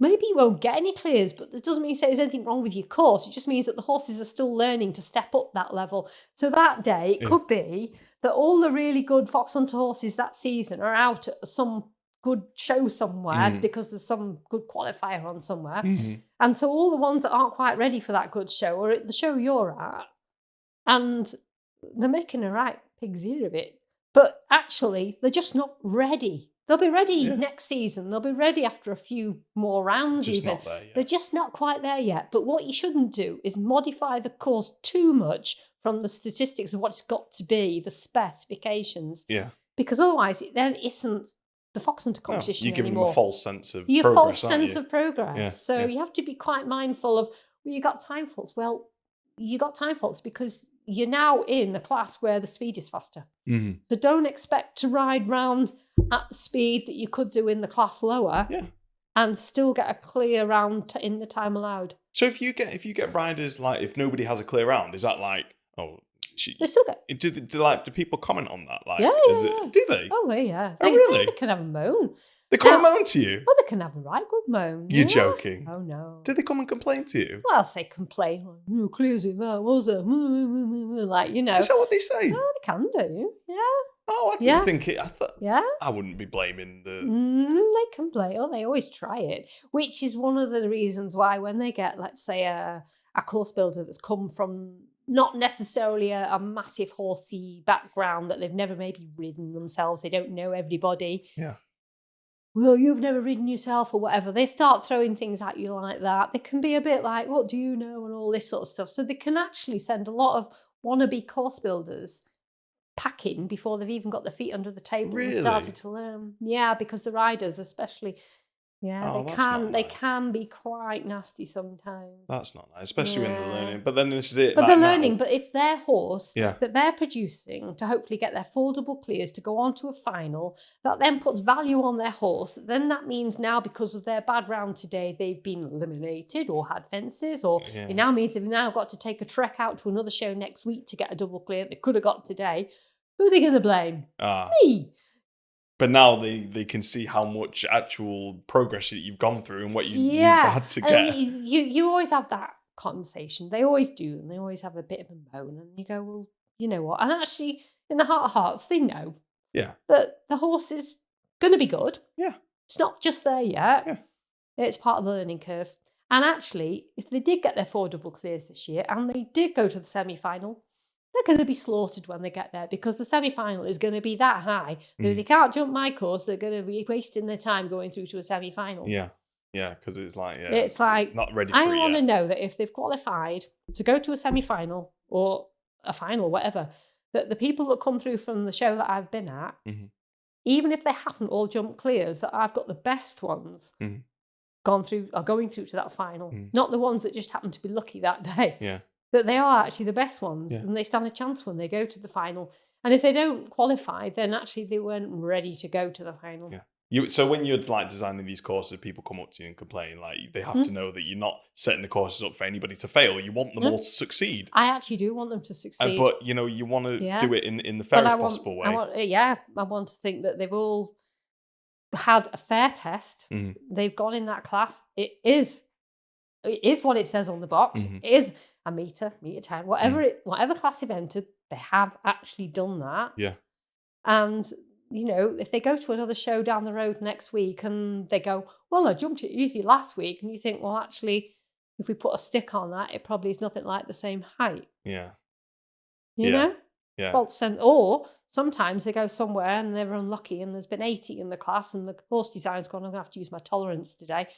maybe you won't get any clears, but that doesn't mean there's anything wrong with your course. It just means that the horses are still learning to step up that level. So that day, it could be that all the really good fox hunter horses that season are out at some good show somewhere Mm. because there's some good qualifier on somewhere. Mhm. And so all the ones that aren't quite ready for that good show are at the show you're at, and they're making a right pig's ear of it. But actually, they're just not ready. They'll be ready Yeah. next season. They'll be ready after a few more rounds Just even. not there They're yet. just not quite there yet. But what you shouldn't do is modify the course too much from the statistics of what it's got to be, the specifications, Yeah. because otherwise it then isn't the fox hunter No, competition you're giving anymore. them a false sense of Your progress, false aren't sense you? of progress. Yeah, So yeah. you have to be quite mindful of, well, you got time faults. Well, you got time faults because you're now in a class where the speed is faster. Mhm. So don't expect to ride round at the speed that you could do in the class lower Yeah. and still get a clear round in the time allowed. So if you get riders, like, if nobody has a clear round, is that like, oh, They still get. do people comment on that? Like, Yeah. do they? Oh, yeah. Oh, really? They can have a moan. They come and Now- moan to you? Oh, they can have a right good moan. You're yeah. joking. Oh, no. Do they come and complain to you? Well, I'll say complain. Oh, clears it, that was it. Like, you know. Is that what they say? Oh, they can do. Yeah. Oh, I didn't Yeah. think it. I thought Yeah. I wouldn't be blaming the. They can play. Oh, they always try it, which is one of the reasons why when they get, let's say, a course builder that's come from not necessarily a massive horsey background, that they've never maybe ridden themselves, they don't know everybody. Yeah. Well, you've never ridden yourself or whatever. They start throwing things at you like that. They can be a bit like, what do you know? And all this sort of stuff. So they can actually send a lot of wannabe course builders packing before they've even got their feet under the table Really? and started to learn. Yeah, because the riders especially, Oh, they that's can not they nice. can be quite nasty sometimes. That's not nice, especially when they're Yeah. learning. But then this is it. But like they're now- learning, but it's their horse Yeah. that they're producing to hopefully get their foldable clears to go on to a final. That then puts value on their horse. Then that means now, because of their bad round today, they've been eliminated or had fences, or Yeah. it now means they've now got to take a trek out to another show next week to get a double clear they could have got today. Who are they going to blame? Ah. Me. But now they can see how much actual progress that you've gone through and what you've had to and get. you always have that conversation. They always do, and they always have a bit of a moan. And you go, well, you know what? And actually, in the heart of hearts, they know Yeah. that the horse is going to be good. Yeah. It's not just there yet. Yeah. It's part of the learning curve. And actually, if they did get their 4 double clears this year and they did go to the semi-final, they're going to be slaughtered when they get there, because the semi-final is going to be that high that if they can't jump my course, they're going to be wasting their time going through to a semi-final. Yeah. Yeah. Because it's like, yeah, It's like, not ready for I it want to yet. know that if they've qualified to go to a semi-final or a final, whatever, that the people that come through from the show that I've been at, Mhm. even if they haven't all jumped clears, that I've got the best ones Mhm. gone through or going through to that final, Mm. not the ones that just happen to be lucky that day. Yeah. But they are actually the best ones, Yeah. and they stand a chance when they go to the final. And if they don't qualify, then actually they weren't ready to go to the final. Yeah. So when you're like designing these courses, people come up to you and complain. Like, they have to know that you're not setting the courses up for anybody to fail. You want them all to succeed. I actually do want them to succeed. But you want to Yeah. do it in the But fairest possible way. I want to think that they've all had a fair test. Mhm. They've gone in that class. It is what it says on the box. Mhm. It is a meter 10, whatever class they've entered, they have actually done that. Yeah. And if they go to another show down the road next week and they go, well, I jumped it easy last week, and you think, well, actually, if we put a stick on that, it probably is nothing like the same height. Yeah. You Yeah. know? Yeah. False sense. Or sometimes they go somewhere and they're unlucky and there's been 80 in the class and the course designer's gone, I'm going to have to use my tolerance today.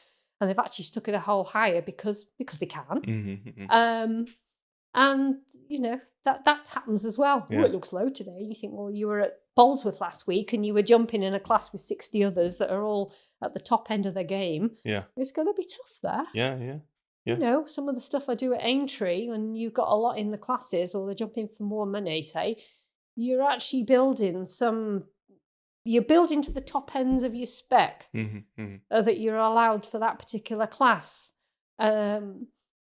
And they've actually stuck it a hole higher because they can. Mhm, mhm. And, that happens as well. Yeah. Oh, it looks low today. You think, well, you were at Bolesworth last week and you were jumping in a class with 60 others that are all at the top end of their game. Yeah. It's going to be tough there. Yeah. Yeah. Some of the stuff I do at Aintree, when you've got a lot in the classes or they're jumping for more money, say, you're actually building you're building to the top ends of your spec that you're allowed for that particular class. And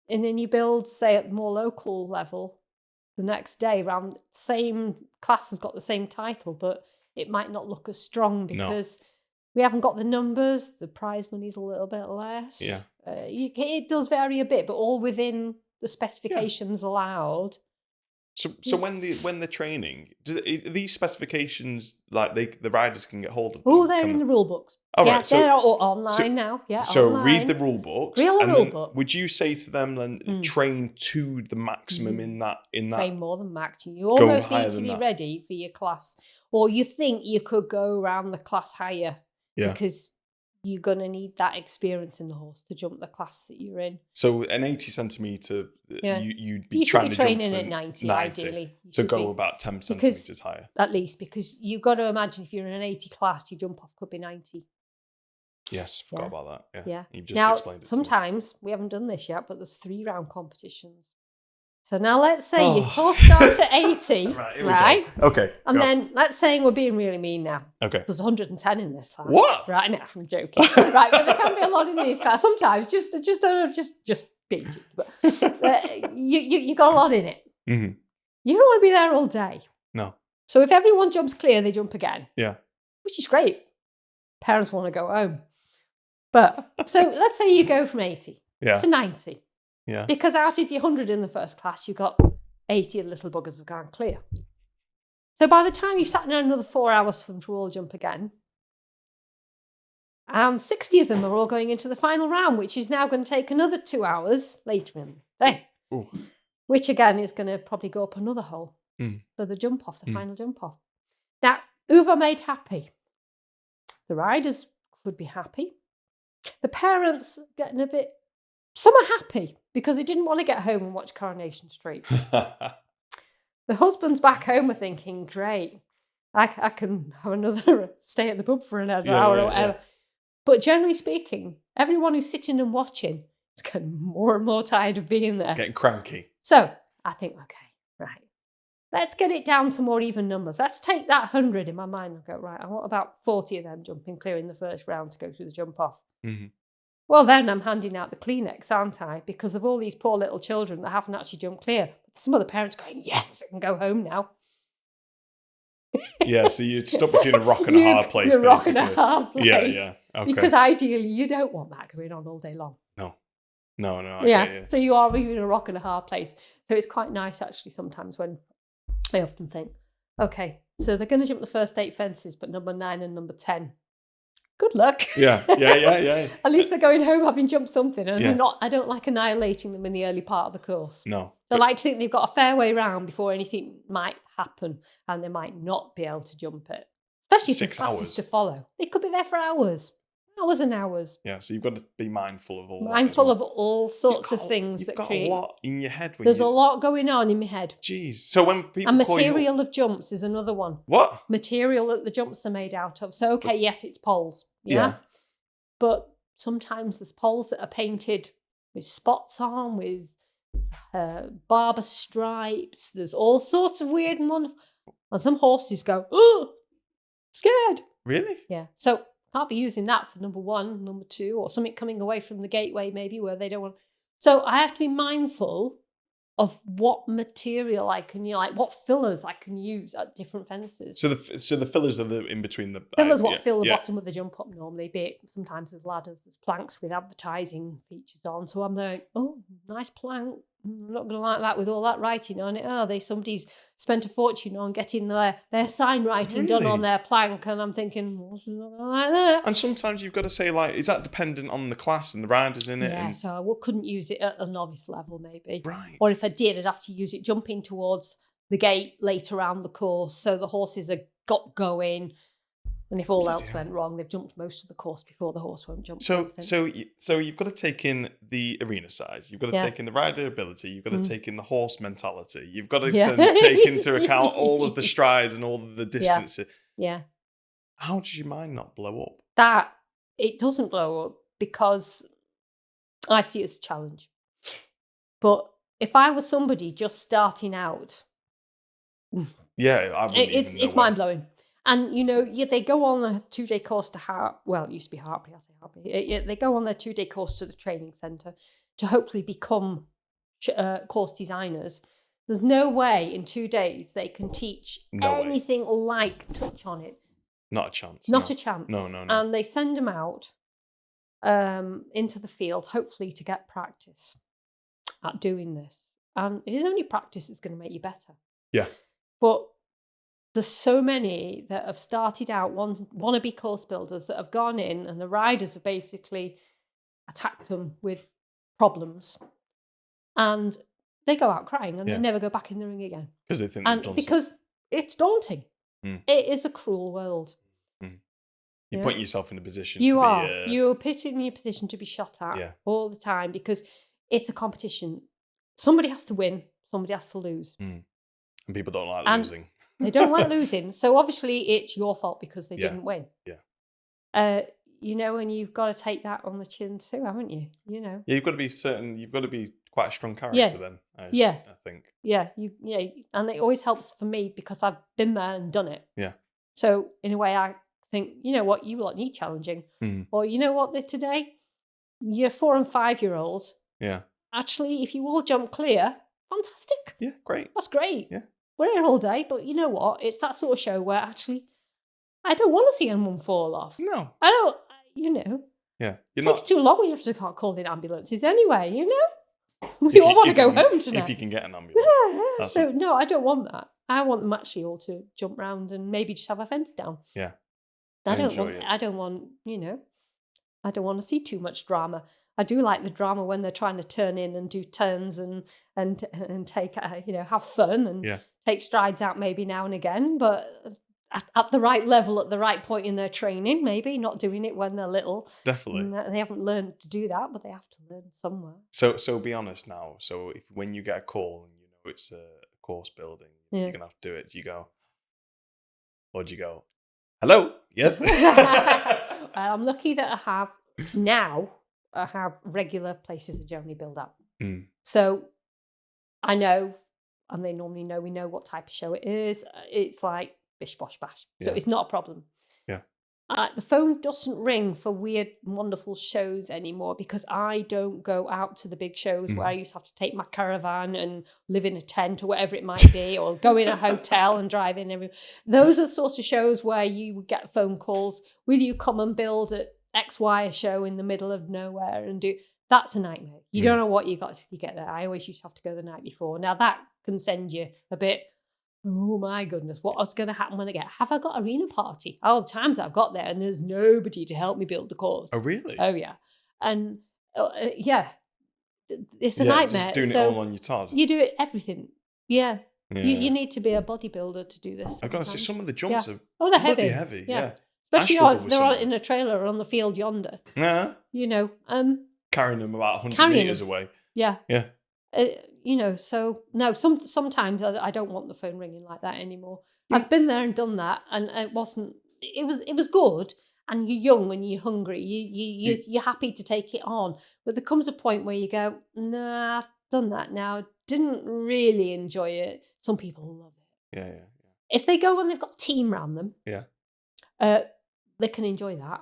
then you build, say, at the more local level the next day around same class has got the same title, but it might not look as strong because we haven't got the numbers. The prize money's a little bit less. Yeah. It does vary a bit, but all within the specifications allowed. So when they're training, are these specifications like the riders can get hold of Oh, them? they're in the rule books. All Yeah, right. they're all So online now. Yeah, so read the online. rule books, Real and rule then book. would you say to them then train to the maximum in that Train more than max. You go almost higher need to than be that? ready for your class, or you think you could go around the class higher Yeah. because you're going to need that experience in the horse to jump the class that you're in. So an 80 centimeter, Yeah. you'd be You should trying be to jump training for at 90, 90. ideally. You So should go be. about 10 Because- centimeters higher. At least, because you've got to imagine if you're in an 80 class, your jump off could be 90. Yes, forgot Yeah. about that. Yeah. You've just Now, explained it to me. sometimes we haven't done this yet, but there's 3-round competitions. So now let's say your Oh. course starts at 80, Right, here we right? go. Okay. And go. then let's say we're being really mean now. Okay. There's 110 in this class. What? Right now, I'm joking. Right, but there can be a lot in these classes. Sometimes just being cheeky, but you got a lot in it. Mm-hmm. You don't want to be there all day. No. So if everyone jumps clear, they jump again. Yeah. Which is great. Parents want to go home. But so let's say you go from 80 Yeah. to 90. Yeah. Because out of your 100 in the first class, you've got 80 little buggers have gone clear. So by the time you've sat down another 4 hours for them to all jump again, and 60 of them are all going into the final round, which is now going to take another 2 hours later in the day. Ooh. Which again is going to probably go up another hole for the jump off, the final jump off. Now, who have I made happy? The riders could be happy. The parents getting a bit, some are happy because they didn't want to get home and watch Coronation Street. The husbands back home are thinking, great, I can have another stay at the pub for another hour or whatever. Yeah. But generally speaking, everyone who's sitting and watching is getting more and more tired of being there. Getting cranky. So I think, okay, right. Let's get it down to more even numbers. Let's take that 100 in my mind and go, right, I want about 40 of them jumping clear in the first round to go through the jump off. Mm-hmm. Well, then I'm handing out the Kleenex, aren't I? Because of all these poor little children that haven't actually jumped clear. Some of the parents going, yes, I can go home now. Yeah, so you're stuck between a rock and a hard place, you're basically. Rock and a hard place. Yeah. Okay. Because ideally, you don't want that going on all day long. No. Yeah, so you are really in a rock and a hard place. So it's quite nice, actually, sometimes when I often think, okay, so they're going to jump the first 8 fences, but number 9 and number 10. Good luck. Yeah. At least they're going home having jumped something. And I don't like annihilating them in the early part of the course. No. I like to think they've got a fair way round before anything might happen and they might not be able to jump it. Especially if there's classes to follow. They could be there for hours. Hours and hours. Yeah, so you've got to be mindful of all Mindful of all sorts of things that create. You've got a lot in your head. There's a lot going on in my head. Jeez. So when people and material of jumps is another one. What? Material that the jumps are made out of. So, okay, yes, it's poles. Yeah. But sometimes there's poles that are painted with spots on, with barber stripes. There's all sorts of weird and wonderful. And some horses go, oh, scared. Really? Yeah. So can't be using that for number 1, number 2, or something coming away from the gateway maybe where they don't want. So I have to be mindful of what material I can use, like what fillers I can use at different fences. So the fillers are in between the fillers what fill the bottom of the jump up normally. Be it sometimes there's ladders, there's planks with advertising features on. So I'm like, oh, nice plank. I'm not going to like that with all that writing on it, are they? Somebody's spent a fortune on getting their sign writing done on their plank, and I'm thinking, well, I'm not going to like that. And sometimes you've got to say, like, is that dependent on the class and the riders in it? Yeah, so I couldn't use it at a novice level, maybe. Right. Or if I did, I'd have to use it jumping towards the gate later around the course, so the horses are got going. And if all else went wrong, they've jumped most of the course before the horse won't jump. So you've got to take in the arena size. You've got to take in the rider ability. You've got to take in the horse mentality. You've got to then take into account all of the strides and all of the distances. Yeah. How does your mind not blow up? That it doesn't blow up because I see it as a challenge. But if I was somebody just starting out, it's mind blowing. And, they go on a 2-day course to it used to be Hartpury, I say Hartpury. They go on their 2-day course to the training centre to hopefully become course designers. There's no way in 2 days they can teach anything like touch on it. Not a chance. Not a chance. No. And they send them out into the field, hopefully to get practice at doing this. And it is only practice that's going to make you better. Yeah. But there's so many that have started out wannabe course builders that have gone in, and the riders have basically attacked them with problems, and they go out crying and they Yeah. never go back in the ring again. Because they think they've And done something. because it's daunting. Mm. It is a cruel world. Mm. You're Yeah. putting yourself in a position You to are. be. You're put in your position to be shot at Yeah. all the time because it's a competition. Somebody has to win, somebody has to lose. And people don't like And losing. they don't like losing. So obviously it's your fault because they Yeah. didn't win. Yeah. You know, and you've got to take that on the chin too, haven't you? You know. Yeah, you've got to be certain. You've got to be quite a strong character then. I think. Yeah. And it always helps for me because I've been there and done it. Yeah. So in a way, I think, you know what, you lot need challenging. Or you know what, today, your 4 and 5-year-olds. Yeah. Actually, if you all jump clear, fantastic. Yeah, great. That's great. Yeah. We're here all day, but you know what? It's that sort of show where actually I don't want to see anyone fall off. No. I don't, you know. Yeah. It takes too long when you have to call in ambulances anyway, you know? We all want to go home tonight. If you can get an ambulance. Yeah. So, no, I don't want that. I want them actually all to jump round and maybe just have a fence down. Yeah. I don't want, you know, I don't want to see too much drama. I do like the drama when they're trying to turn in and do turns and take, you know, have fun and take strides out maybe now and again, but at the right level, at the right point in their training, maybe not doing it when they're little. Definitely. They haven't learned to do that, but they have to learn somewhere. So be honest now. So when you get a call and you know it's a course building, you're gonna have to do it. Do you go? Or do you go? Hello. Yes. I'm lucky that I have regular places that generally build up. So I know, and they normally know, we know what type of show it is. It's like bish, bosh, bash. So it's not a problem. Yeah. The phone doesn't ring for weird, wonderful shows anymore because I don't go out to the big shows where I used to have to take my caravan and live in a tent or whatever it might be, or go in a hotel and drive in. Those are the sort of shows where you would get phone calls. Will you come and build at XY show in the middle of nowhere and do? That's a nightmare. You don't know what you got till you get there. I always used to have to go the night before. Now that can send you a bit, oh my goodness, what's going to happen when I get? Have I got arena party? Oh, times I've got there and there's nobody to help me build the course. Oh, really? Oh, yeah. And it's a nightmare. Just doing it all on your Todd. You do it everything. Yeah. You need to be a bodybuilder to do this. I've got to say, some of the jumps are they're heavy. heavy. Yeah. Especially they're in a trailer on the field yonder. Yeah. You know. Carrying them about 100 meters away. Yeah. Yeah. You know, so no, sometimes I don't want the phone ringing like that anymore. I've been there and done that, and it was good. And you're young and you're hungry. You're happy to take it on, but there comes a point where you go, nah, I've done that now. Didn't really enjoy it. Some people love it. Yeah. If they go and they've got a team around them, they can enjoy that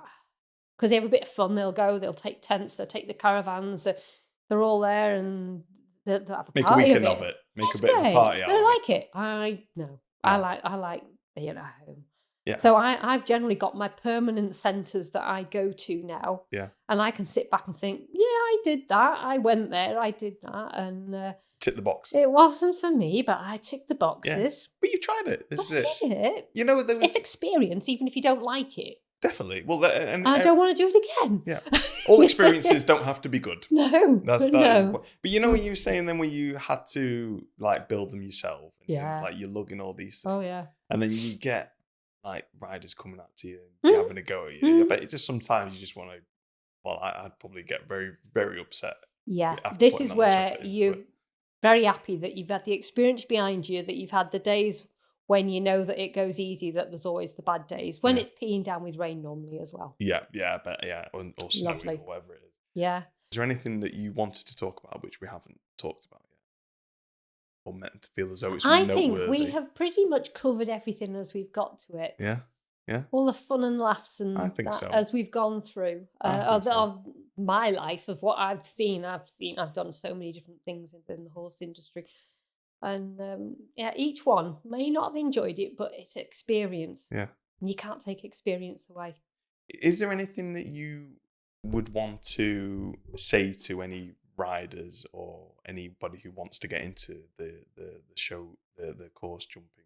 because they have a bit of fun. They'll go. They'll take tents. They'll take the caravans. They're all there and they'll have a make party a weekend of it. Make a bit of a party out of it. They like it. I know. Yeah. I like being at home. Yeah. So I've generally got my permanent centres that I go to now. Yeah. And I can sit back and think, yeah, I did that. I went there. I did that. And tick the box. It wasn't for me, but I ticked the boxes. Yeah. But you tried it. This is it. I did it. You know, it's experience, even if you don't like it. Definitely. Well, and I don't want to do it again. Yeah. All experiences don't have to be good. No. But you know what you were saying then, where you had to like build them yourself. And like you're lugging all these things. Oh yeah. And then you get like riders coming up to you and having a go at you. I bet you just sometimes you just want to. Well, I'd probably get very, very upset. Yeah. This is where you're very happy that you've had the experience behind you, that you've had the days when you know that it goes easy, that there's always the bad days. When it's peeing down with rain normally as well. Yeah, I bet, or snowing or whatever it is. Yeah. Is there anything that you wanted to talk about which we haven't talked about yet? Or meant to feel as though it's noteworthy? I think we have pretty much covered everything as we've got to it. Yeah. All the fun and laughs and I think so. As we've gone through of my life, of what I've seen. I've done so many different things in the horse industry. And each one may not have enjoyed it, but it's experience. Yeah. And you can't take experience away. Is there anything that you would want to say to any riders or anybody who wants to get into the show, the course jumping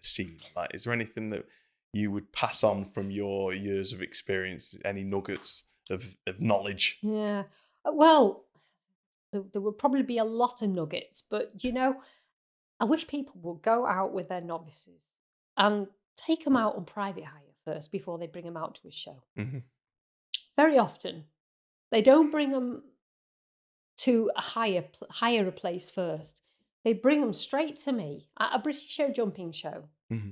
scene? Like, is there anything that you would pass on from your years of experience? Any nuggets of knowledge? Yeah. Well, there would probably be a lot of nuggets, but I wish people would go out with their novices and take them out on private hire first before they bring them out to a show. Hmm. Very often, they don't bring them to hire a place first. They bring them straight to me at a British show jumping show. Hmm.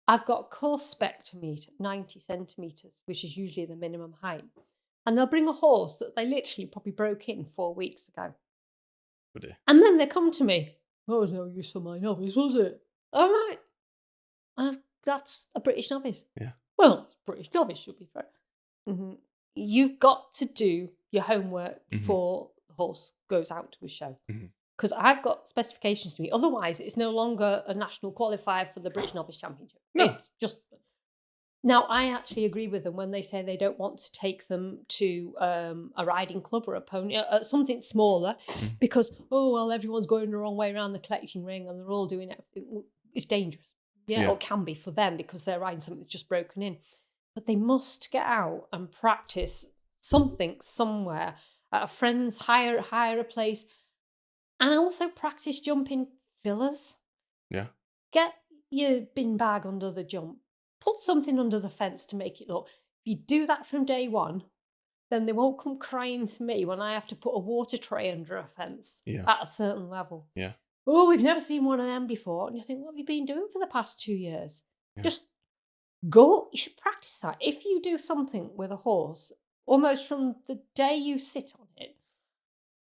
I've got course spec to meet at 90 centimetres, which is usually the minimum height. And they'll bring a horse that they literally probably broke in 4 weeks ago. Would it? And then they come to me. Oh, it was no use for my novice, was it? All right. That's a British novice. Yeah. Well, British novice should be fair. Mhm. You've got to do your homework before the horse goes out to a show. Mhm. Because I've got specifications to meet. Otherwise, it's no longer a national qualifier for the British Novice Championship. No. It's just. Now, I actually agree with them when they say they don't want to take them to a riding club or a pony, something smaller, because, everyone's going the wrong way around the collecting ring and they're all doing everything. Well, it's dangerous. Yeah, or it can be for them because they're riding something that's just broken in. But they must get out and practice something somewhere at a friend's, hire a place, and also practice jumping fillers. Yeah. Get your bin bag under the jump. Put something under the fence to make it look. If you do that from day one, then they won't come crying to me when I have to put a water tray under a fence at a certain level. Yeah. Oh, we've never seen one of them before. And you think, what have you been doing for the past 2 years? Yeah. Just go. You should practice that. If you do something with a horse, almost from the day you sit on it,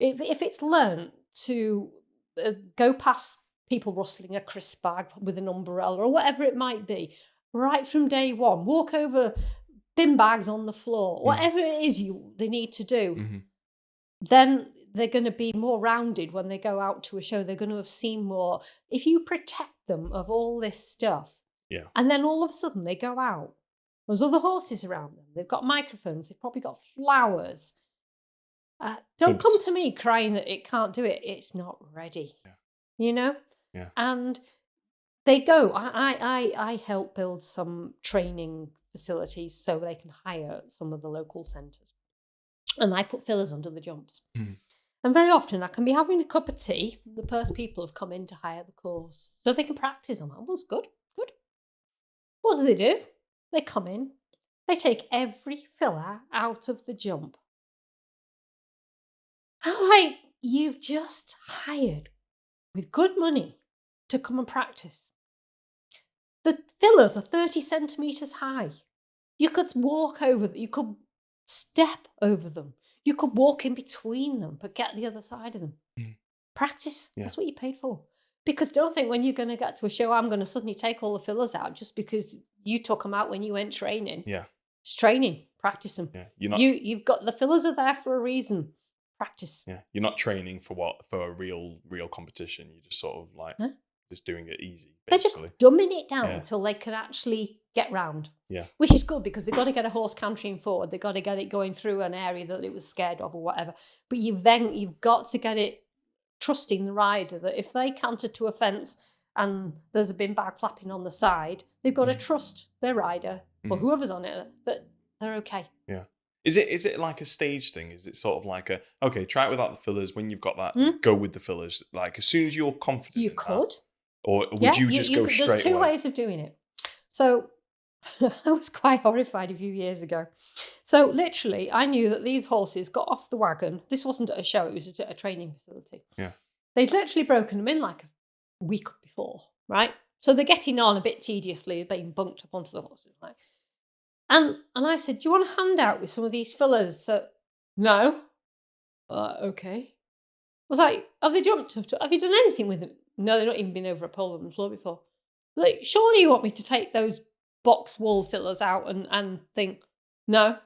if it's learned to go past people rustling a crisp bag with an umbrella or whatever it might be, right from day one, walk over bin bags on the floor, whatever it is they need to do, then they're going to be more rounded when they go out to a show. They're going to have seen more. If you protect them of all this stuff, and then all of a sudden they go out, there's other horses around them. They've got microphones. They've probably got flowers. Don't come to me crying that it can't do it. It's not ready. Yeah. And they go. I help build some training facilities so they can hire at some of the local centres. And I put fillers under the jumps. And very often I can be having a cup of tea. The first people have come in to hire the course so they can practice on that. Well, it's good. What do? They come in. They take every filler out of the jump. I'm like, you've just hired with good money to come and practice. The fillers are 30 centimetres high. You could walk over them. You could step over them. You could walk in between them, but get the other side of them. Practice. That's what you paid for. Because don't think when you're going to get to a show, I'm going to suddenly take all the fillers out just because you took them out when you went training. Yeah. It's training. Practice them. Yeah. You've got the fillers are there for a reason. Practice. Yeah. You're not training for a real competition. You're just sort of like just doing it easy, basically. They're just dumbing it down until they can actually get round. Yeah. Which is good because they've got to get a horse cantering forward. They've got to get it going through an area that it was scared of or whatever. But you've got to get it trusting the rider that if they canter to a fence and there's a bin bag flapping on the side, they've got to trust their rider or whoever's on it that they're okay. Yeah. Is it like a stage thing? Is it sort of like okay, try it without the fillers. When you've got that, go with the fillers. Like as soon as you're confident, you could. Or would you just go straight away? There's two ways of doing it. So I was quite horrified a few years ago. So literally, I knew that these horses got off the wagon. This wasn't at a show, it was at a training facility. Yeah. They'd literally broken them in like a week before, right? So they're getting on a bit tediously, being bunked up onto the horses. Right? And I said, do you want a handout with some of these fillers? So, no. Okay. I was like, have they jumped? Have you done anything with them? No, they've not even been over a pole on the floor before. Like, surely you want me to take those box wall fillers out and think, no.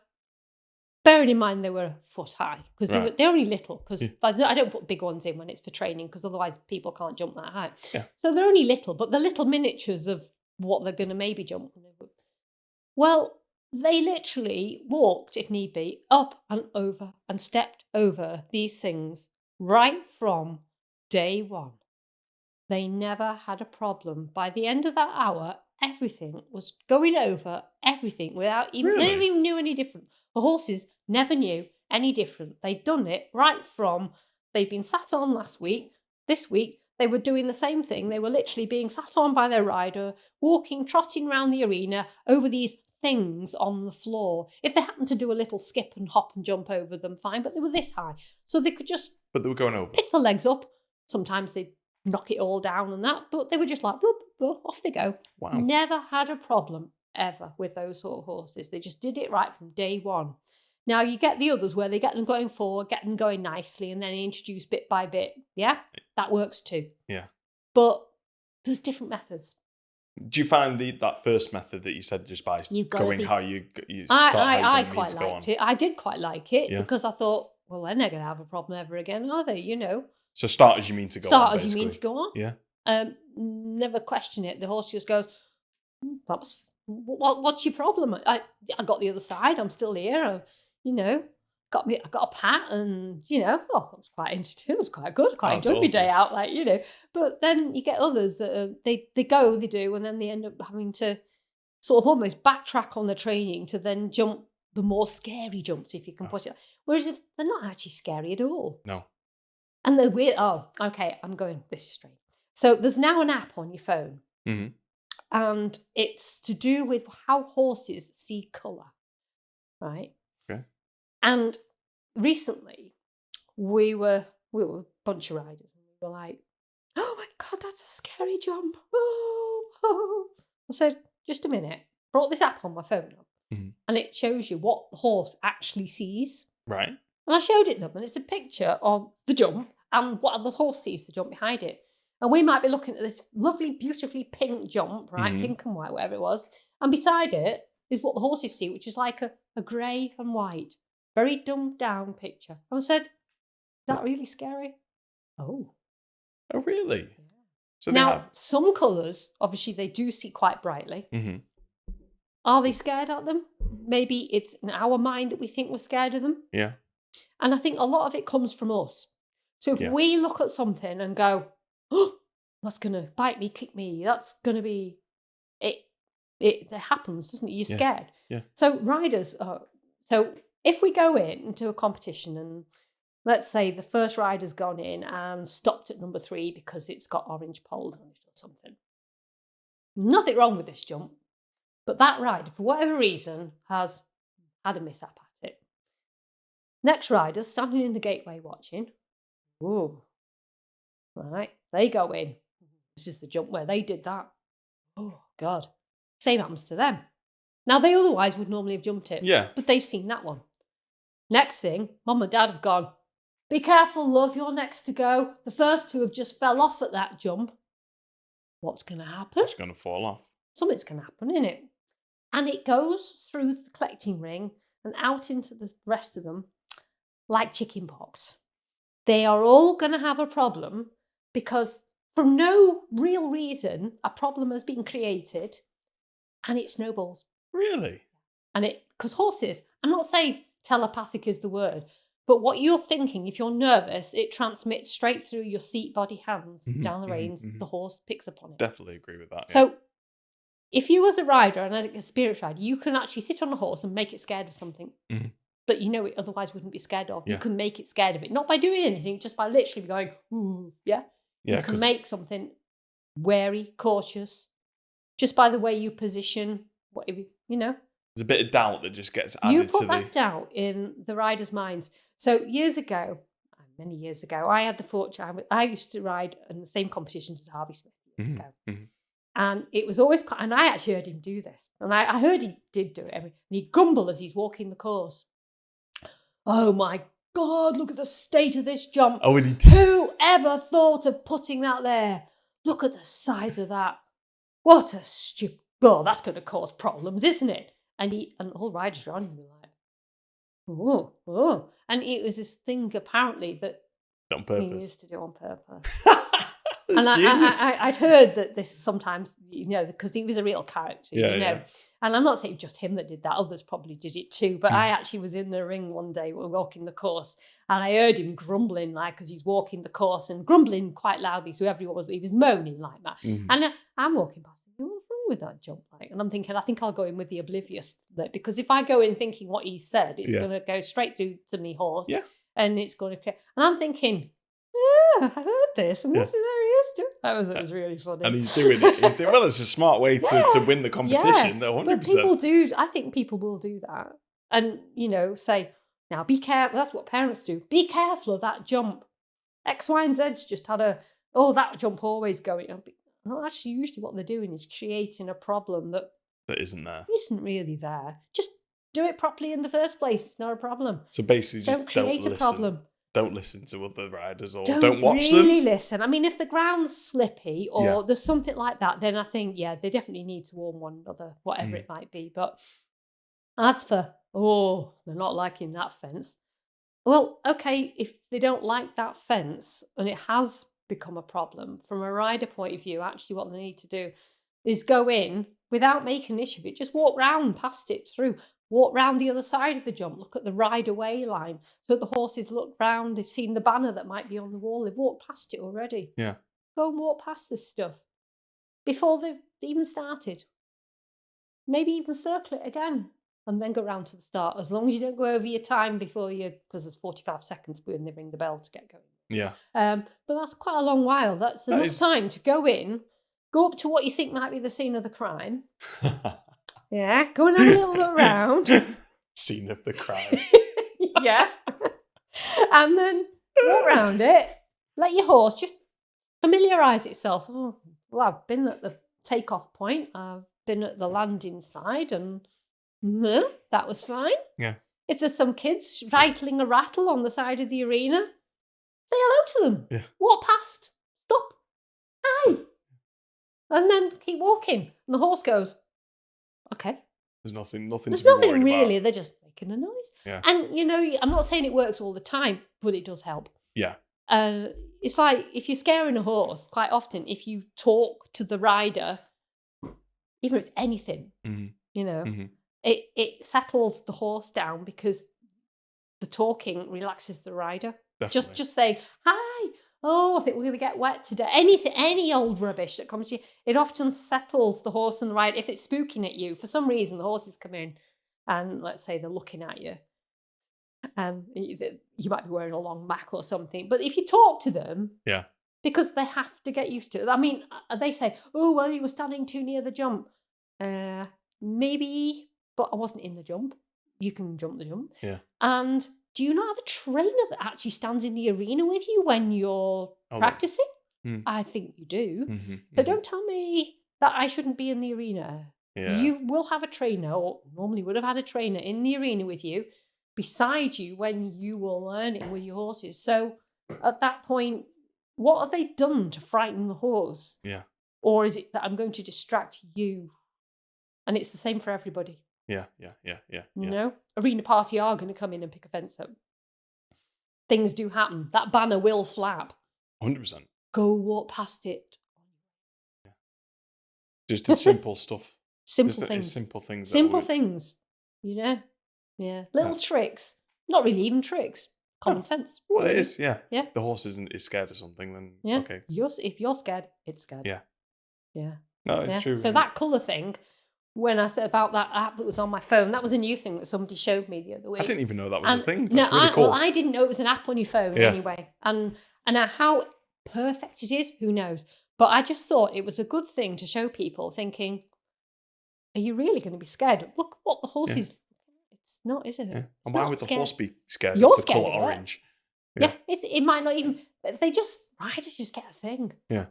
Bearing in mind they were a foot high because they're only little because I don't put big ones in when it's for training because otherwise people can't jump that high. Yeah. So they're only little, but they're little miniatures of what they're going to maybe jump. Well, They literally walked, if need be, up and over and stepped over these things right from day one. They never had a problem. By the end of that hour, everything was going over everything without even, they never Really? even knew any different. The horses never knew any different. They'd done it right from, they'd been sat on last week, this week, they were doing the same thing. They were literally being sat on by their rider, walking, trotting around the arena over these things on the floor. If they happened to do a little skip and hop and jump over them, fine, but they were this high. So they could just But they were going over. pick the legs up. Sometimes they'd knock it all down and that, but they were just like, bloop, bloop, off they go. Wow. Never had a problem ever with those sort of horses. They just did it right from day one. Now you get the others where they get them going forward, get them going nicely, and then introduce bit by bit. Yeah, that works too. Yeah. But there's different methods. Do you find that first method that you said, just by going how you start, I how you quite liked it. I did quite like it because I thought, well, they're not going to have a problem ever again, are they? You know. So start as you mean to go on. Start as you mean to go on. Yeah. Never question it. The horse just goes, that was, what's your problem? I got the other side. I'm still here. You know, I got a pat, and you know, oh, that was quite interesting. It was quite good. Quite That's enjoyed my day awesome. out. Like, you know, but then you get others that they do, and then they end up having to sort of almost backtrack on the training to then jump the more scary jumps, if you can put it. Whereas if they're not actually scary at all. No. And they're weird. Oh, okay. I'm going this is straight. So there's now an app on your phone, and it's to do with how horses see colour, right? Okay. And recently, we were a bunch of riders, and we were like, "Oh my god, that's a scary jump!" Oh. I said, "Just a minute." Brought this app on my phone up, and it shows you what the horse actually sees. Right. And I showed it them, and it's a picture of the jump and what the horse sees the jump behind it. And we might be looking at this lovely, beautifully pink jump, right? Pink and white, whatever it was. And beside it is what the horses see, which is like a grey and white, very dumbed down picture. And I said, is that really scary? Oh. Oh, really? Yeah. So now, some colours, obviously, they do see quite brightly. Are they scared at them? Maybe it's in our mind that we think we're scared of them. Yeah. And I think a lot of it comes from us. So if we look at something and go, oh, that's going to bite me, kick me, that's going to be, it happens, doesn't it? You're scared. Yeah. So riders, so if we go into a competition and let's say the first rider's gone in and stopped at number 3 because it's got orange poles on it or something. Nothing wrong with this jump, but that rider, for whatever reason, has had a mishap at it. Next rider standing in the gateway watching. Oh, right. They go in. This is the jump where they did that. Oh, God. Same happens to them. Now, they otherwise would normally have jumped it. Yeah. But they've seen that one. Next thing, Mum and Dad have gone, be careful, love, you're next to go. The first 2 have just fell off at that jump. What's going to happen? It's going to fall off. Something's going to happen, isn't it? And it goes through the collecting ring and out into the rest of them like chicken pox. They are all going to have a problem because for no real reason, a problem has been created and it snowballs. Really? And because horses, I'm not saying telepathic is the word, but what you're thinking, if you're nervous, it transmits straight through your seat, body, hands, down the reins. The horse picks up on it. Definitely agree with that. So if you as a rider and as a experienced rider, you can actually sit on a horse and make it scared of something that you know it otherwise wouldn't be scared of. Yeah. You can make it scared of it, not by doing anything, just by literally going, ooh, yeah. You can make something wary, cautious, just by the way you position, whatever, you know. There's a bit of doubt that just gets added to the... You put that doubt in the riders' minds. So years ago, many years ago, I had the fortune, I used to ride in the same competitions as Harvey Smith years ago. And it was always, and I actually heard him do this. And I heard he did do it. And he'd grumble as he's walking the course. Oh my God, look at the state of this jump. Oh, and he did. Who ever thought of putting that there? Look at the size of that. What a stupid, well, that's going to cause problems, isn't it? And all riders around him were like, oh. And it was this thing apparently that on purpose. he used to do on purpose. And Genius. I'd heard that this sometimes, because he was a real character, Yeah. And I'm not saying just him that did that. Others probably did it too. But I actually was in the ring one day, we were walking the course, and I heard him grumbling, like, because he's walking the course and grumbling quite loudly. So everyone he was moaning like that. And I'm walking past him, what's wrong with that jump? Like, and I'm thinking, I think I'll go in with the oblivious bit, because if I go in thinking what he said, it's going to go straight through to me horse. Yeah. And it's going to create, and I'm thinking, I heard this, and this is where he is doing. It was really funny. And he's doing it. He's doing well. It's a smart way to win the competition. 100%. But people do. I think people will do that, and say, now be careful. That's what parents do. Be careful of that jump. X, Y, and Z's just had that jump always going. No, actually, usually what they're doing is creating a problem that isn't there. Isn't really there. Just do it properly in the first place. It's not a problem. So basically, just don't create a problem. Don't listen to other riders, or don't watch them. Really listen. I mean, if the ground's slippy or there's something like that, then I think, they definitely need to warn one another, whatever it might be. But as for, they're not liking that fence. Well, okay, if they don't like that fence and it has become a problem, from a rider point of view, actually what they need to do is go in without making an issue of it. Just walk round past it through. Walk round the other side of the jump, look at the ride away line. So the horses look round, they've seen the banner that might be on the wall, they've walked past it already. Yeah. Go and walk past this stuff before they've even started. Maybe even circle it again and then go round to the start, as long as you don't go over your time because there's 45 seconds when they ring the bell to get going. Yeah. But that's quite a long while. That's enough time to go in, go up to what you think might be the scene of the crime. Yeah, go and have a little look around. Scene of the crime. Yeah. And then walk around it. Let your horse just familiarise itself. Oh, well, I've been at the takeoff point. I've been at the landing side, and that was fine. Yeah. If there's some kids rattling a rattle on the side of the arena, say hello to them. Yeah. Walk past. Stop. Hi. And then keep walking. And the horse goes, okay. There's nothing There's to be nothing worried really. about. They're just making a noise. Yeah. And, I'm not saying it works all the time, but it does help. Yeah. It's like if you're scaring a horse, quite often, if you talk to the rider, even if it's anything, it settles the horse down, because the talking relaxes the rider. Definitely. Just saying, hi, I think we're going to get wet today. Anything, any old rubbish that comes to you, it often settles the horse and the rider. If it's spooking at you, for some reason, the horses come in and let's say they're looking at you. You might be wearing a long mac or something. But if you talk to them, because they have to get used to it. I mean, they say, you were standing too near the jump. Maybe, but I wasn't in the jump. You can jump the jump. Yeah. And do you not have a trainer that actually stands in the arena with you when you're practicing? I think you do. So don't tell me that I shouldn't be in the arena. Yeah. You will have a trainer, or normally would have had a trainer in the arena with you, beside you when you were learning with your horses. So at that point, what have they done to frighten the horse? Yeah. Or is it that I'm going to distract you? And it's the same for everybody. Yeah. Arena party are going to come in and pick a fence up. Things do happen. That banner will flap. 100%. Go walk past it. Yeah. Just the simple stuff. Simple things. Simple things. Simple things. Yeah. Little tricks. Not really even tricks. Common sense. Well, it is, yeah. Yeah. The horse is scared of something, then okay. If you're scared, it's scared. Yeah. Yeah. No, it's true. So that colour thing, when I said about that app that was on my phone, that was a new thing that somebody showed me the other week. I didn't even know that was a thing. That's really cool. Well, I didn't know it was an app on your phone anyway. And how perfect it is, who knows? But I just thought it was a good thing to show people, thinking, are you really going to be scared? Look what the horse is. It's not, is it? Yeah. And why would the horse be scared You're of the scared colour of it. orange? Yeah, it might not even. Riders just get a thing. Yeah.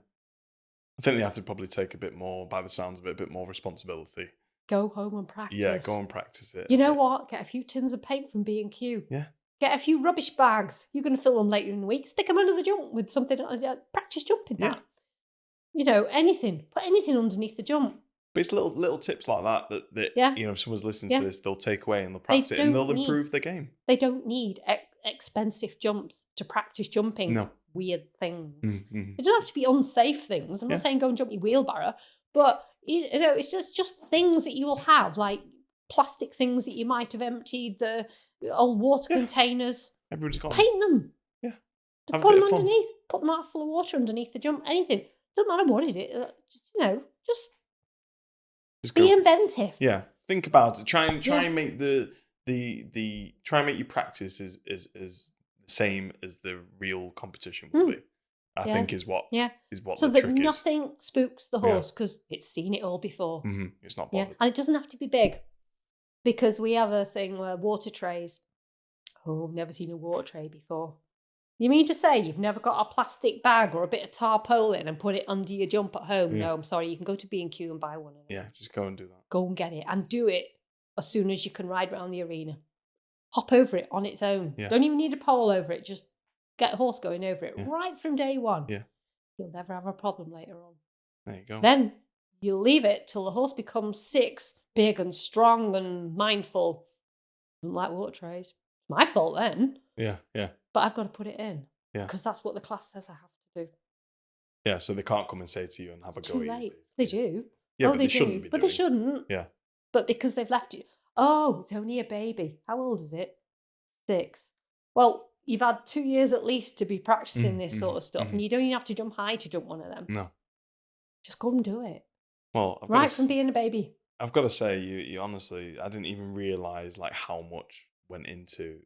I think they have to probably take a bit more, by the sounds of it, a bit more responsibility. Go home and practice. Yeah, go and practice it. You know what? Get a few tins of paint from B&Q. Yeah. Get a few rubbish bags. You're going to fill them later in the week. Stick them under the jump with something. Practice jumping. Yeah. That. Anything. Put anything underneath the jump. But it's little tips like that if someone's listening to this, they'll take away and they'll practice it and they'll improve their game. They don't need expensive jumps to practice jumping. No. weird things. Mm-hmm. It doesn't have to be unsafe things. I'm not saying go and jump your wheelbarrow, but you know, it's just things that you will have, like plastic things that you might have emptied, the old water containers. Everybody's got them. Paint them. Yeah. To Have put a bit them of fun. underneath. Put them out full of water underneath the jump. Anything. Doesn't matter what it is. You know, just be inventive. Yeah. Think about it. Try and make try and make your practice as the same as the real competition will be. I think is what so the that trick is. nothing spooks the horse because it's seen it all before. Mm-hmm. It's not bothered. And it doesn't have to be big, because we have a thing where water trays. Oh, I've never seen a water tray before. You mean to say you've never got a plastic bag or a bit of tarpaulin and put it under your jump at home? Yeah. No, I'm sorry. You can go to B&Q and buy one. Yeah, just go and do that. Go and get it and do it as soon as you can ride around the arena. Hop over it on its own. Yeah. Don't even need a pole over it. Just get a horse going over it right from day one. Yeah. You'll never have a problem later on. There you go. Then you'll leave it till the horse becomes 6, big and strong and mindful. Doesn't like water trays. My fault then. Yeah. But I've got to put it in. Yeah. Because that's what the class says I have to do. Yeah, so they can't come and say to you and have a go at you. Too late. They do. Yeah, but they shouldn't be. But they shouldn't. Yeah. But because they've left you. Oh, it's only a baby. How old is it? 6. Well, you've had 2 years at least to be practicing this sort of stuff, and you don't even have to jump high to jump one of them. No. Just go and do it. Well, from being a baby. I've got to say, you honestly, I didn't even realise like how much went into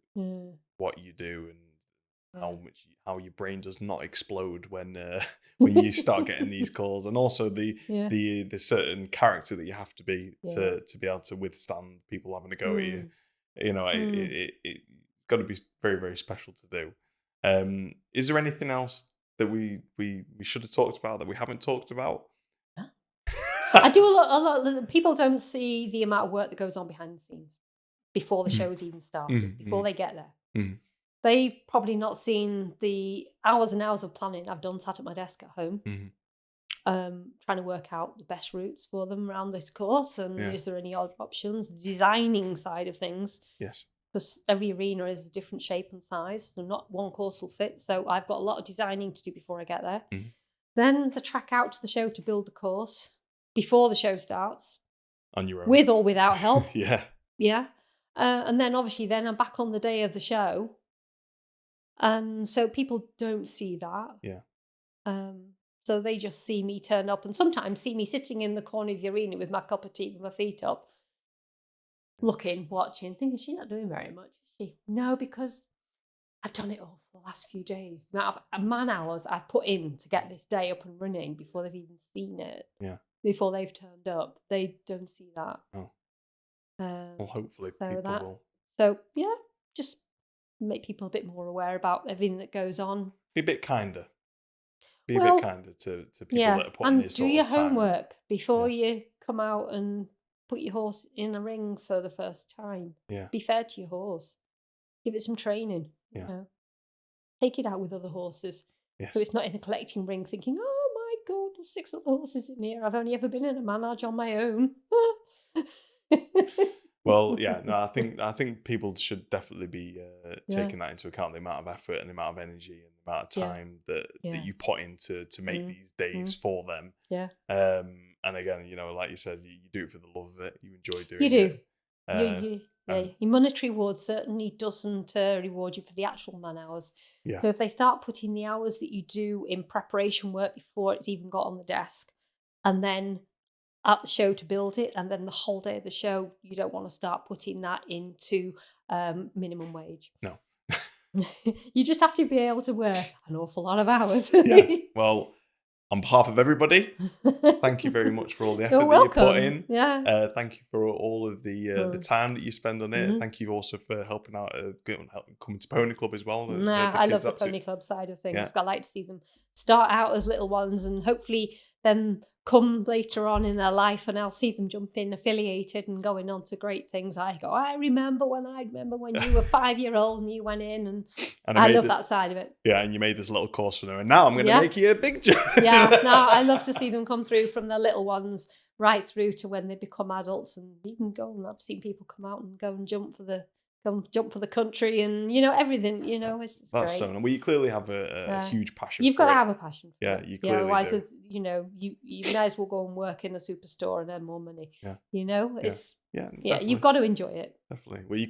what you do and how your brain does not explode when you start getting these calls, and also the certain character that you have to be to be able to withstand people having a go at you. You know, it's got to be very, very special to do. Is there anything else that we should have talked about that we haven't talked about? I do a lot. People don't see the amount of work that goes on behind the scenes before the show's even started, before they get there. They've probably not seen the hours and hours of planning I've done sat at my desk at home, trying to work out the best routes for them around this course, and is there any odd options? The designing side of things. Yes. Because every arena is a different shape and size, so not one course will fit. So I've got a lot of designing to do before I get there. Then the track out to the show to build the course before the show starts. On your own. With or without help. Yeah. And then obviously then I'm back on the day of the show. And so people don't see that. Yeah. So they just see me turn up, and sometimes see me sitting in the corner of the arena with my cup of tea with my feet up, looking, watching, thinking, she's not doing very much, is she? No, because I've done it all for the last few days. Now, man hours I've put in to get this day up and running before they've even seen it. Yeah. Before they've turned up. They don't see that. Oh. Well, hopefully people will. So, yeah, just make people a bit more aware about everything that goes on. Be a bit kinder. Be a bit kinder to people that are putting this sort of time. And do your homework before you come out and put your horse in a ring for the first time. Yeah. Be fair to your horse. Give it some training. Yeah. You know? Take it out with other horses. Yes. So it's not in a collecting ring thinking, oh my God, there's 6 other horses in here. I've only ever been in a manage on my own. Well, yeah, no, I think people should definitely be taking that into account, the amount of effort and the amount of energy and the amount of time that you put into to make these days for them. Yeah. And again, you know, like you said, you do it for the love of it. You enjoy doing it. You do. Your monetary reward certainly doesn't reward you for the actual man hours. Yeah. So if they start putting the hours that you do in preparation work before it's even got on the desk, and then at the show to build it, and then the whole day of the show, you don't want to start putting that into minimum wage. No. You just have to be able to work an awful lot of hours. Yeah. Well, on behalf of everybody, thank you very much for all the effort that you put in. Yeah. Thank you for all of the time that you spend on it. Thank you also for helping out, coming to Pony Club as well. I love the Pony Club side of things. Yeah. I like to see them start out as little ones, and hopefully then come later on in their life, and I'll see them jump in affiliated and going on to great things. I remember when you were 5-year-old and you went in, and I love that side of it. Yeah, and you made this little course for them, and now I'm going to make you a big jump. Yeah, no, I love to see them come through from their little ones right through to when they become adults, and even go. And I've seen people come out and go and jump for the come jump for the country and, everything, it's That's great. so nice. Well, you clearly have a Yeah. huge passion You've got for to it. have a passion for Yeah, it. you Yeah, clearly otherwise, do. you may as well go and work in a superstore and earn more money. Yeah, yeah, It's yeah, you've definitely. got to enjoy it. Definitely. Well, you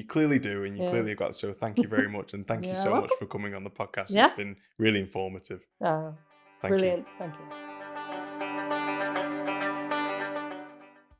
clearly do, and you Yeah. clearly have got. So, thank you very much, and thank you Yeah, so much welcome. for coming on the podcast. It's Yeah. been really informative. Oh, Thank you. brilliant. Thank you.